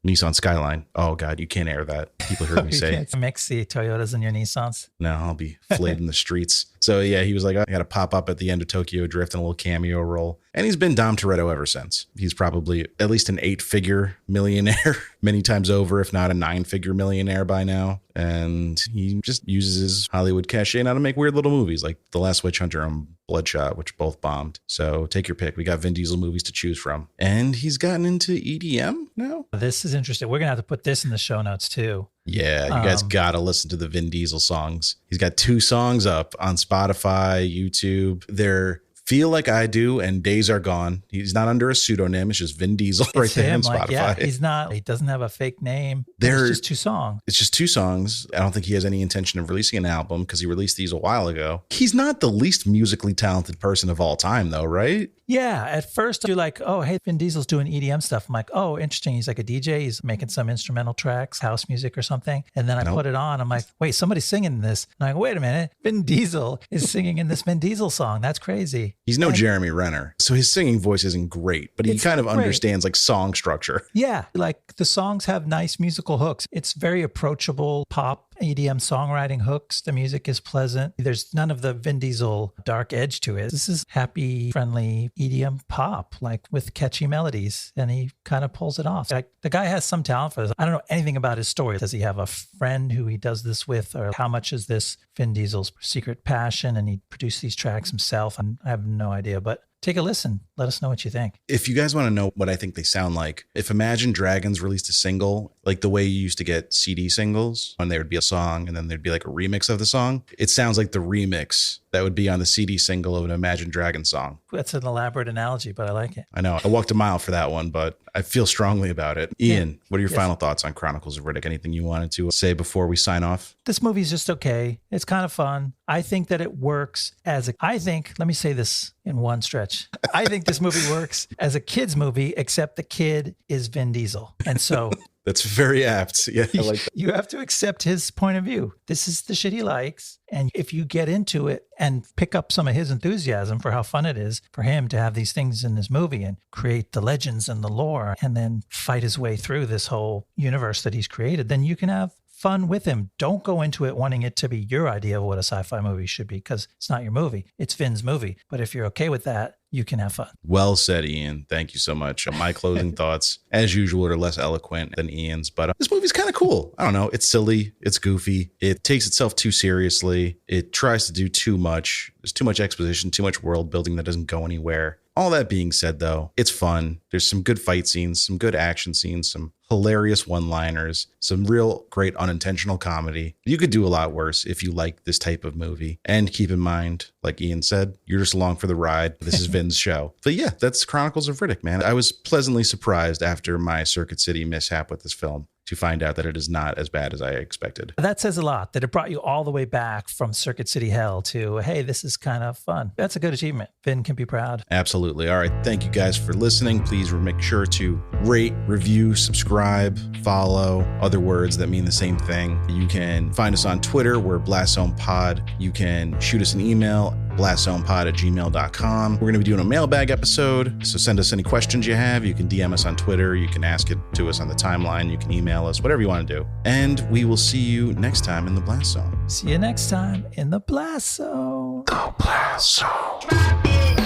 Nissan Skyline. Oh, God, you can't air that. People heard me say. You can't mix the Toyotas and your Nissans. No, I'll be flayed in the streets. So, yeah, he was like, I got to pop up at the end of Tokyo Drift in a little cameo role. And he's been Dom Toretto ever since. He's probably at least an 8-figure millionaire many times over, if not a 9-figure millionaire by now. And he just uses his Hollywood cachet now to make weird little movies like The Last Witch Hunter and Bloodshot, which both bombed. So take your pick. We got Vin Diesel movies to choose from. And he's gotten into EDM now. This is interesting. We're going to have to put this in the show notes too. Yeah, you guys got to listen to the Vin Diesel songs. He's got 2 songs up on Spotify, YouTube. They're Feel Like I Do and Days Are Gone. He's not under a pseudonym. It's just Vin Diesel right there on Spotify. He doesn't have a fake name. It's just 2 songs. It's just 2 songs. I don't think he has any intention of releasing an album because he released these a while ago. He's not the least musically talented person of all time though, right? Yeah, at first you're like, oh, hey, Vin Diesel's doing EDM stuff. I'm like, oh, interesting. He's like a DJ. He's making some instrumental tracks, house music or something. And then I put it on. I'm like, wait, somebody's singing this. And I'm like, wait a minute. Vin Diesel is singing in this Vin Diesel song. That's crazy. He's no Jeremy Renner. So his singing voice isn't great, but he kind of understands like song structure. Yeah, like the songs have nice musical hooks. It's very approachable pop EDM songwriting hooks. The music is pleasant. There's none of the Vin Diesel dark edge to it. This is happy, friendly EDM pop, like with catchy melodies, and he kind of pulls it off. Like the guy has some talent for this. I don't know anything about his story. Does he have a friend who he does this with, or how much is this Vin Diesel's secret passion and he produced these tracks himself? I have no idea, but take a listen. Let us know what you think. If you guys want to know what I think they sound like, if Imagine Dragons released a single, like the way you used to get CD singles, when there would be a song and then there'd be like a remix of the song, it sounds like the remix that would be on the CD single of an Imagine Dragons song. That's an elaborate analogy, but I like it. I know. I walked a mile for that one, but I feel strongly about it. Ian, what are your final thoughts on Chronicles of Riddick? Anything you wanted to say before we sign off? This movie's just okay. It's kind of fun. I think that it works let me say this in one stretch. I think this movie works as a kid's movie, except the kid is Vin Diesel. And so that's very apt. Yeah, I like that. You have to accept his point of view. This is the shit he likes. And if you get into it and pick up some of his enthusiasm for how fun it is for him to have these things in this movie and create the legends and the lore and then fight his way through this whole universe that he's created, then you can have fun with him. Don't go into it wanting it to be your idea of what a sci-fi movie should be, because it's not your movie. It's Vin's movie. But if you're okay with that, you can have fun. Well said, Ian. Thank you so much. My closing thoughts, as usual, are less eloquent than Ian's, but this movie's kind of cool. I don't know. It's silly. It's goofy. It takes itself too seriously. It tries to do too much. There's too much exposition, too much world building that doesn't go anywhere. All that being said, though, it's fun. There's some good fight scenes, some good action scenes, some hilarious one-liners, some real great unintentional comedy. You could do a lot worse if you like this type of movie. And keep in mind, like Ian said, you're just along for the ride. This is Vin's show. But yeah, that's Chronicles of Riddick, man. I was pleasantly surprised after my Circuit City mishap with this film to find out that it is not as bad as I expected. That says a lot, that it brought you all the way back from Circuit City hell to, hey, this is kind of fun. That's a good achievement. Vin can be proud. Absolutely. All right. Thank you guys for listening. Please make sure to rate, review, subscribe, follow, other words that mean the same thing. You can find us on Twitter. We're BlastZonePod. You can shoot us an email, blastzonepod@gmail.com. We're going to be doing a mailbag episode, so send us any questions you have. You can DM us on Twitter. You can ask it to us on the timeline. You can email us, whatever you want to do. And we will see you next time in the Blast Zone. See you next time in the Blast Zone. The Blast Zone.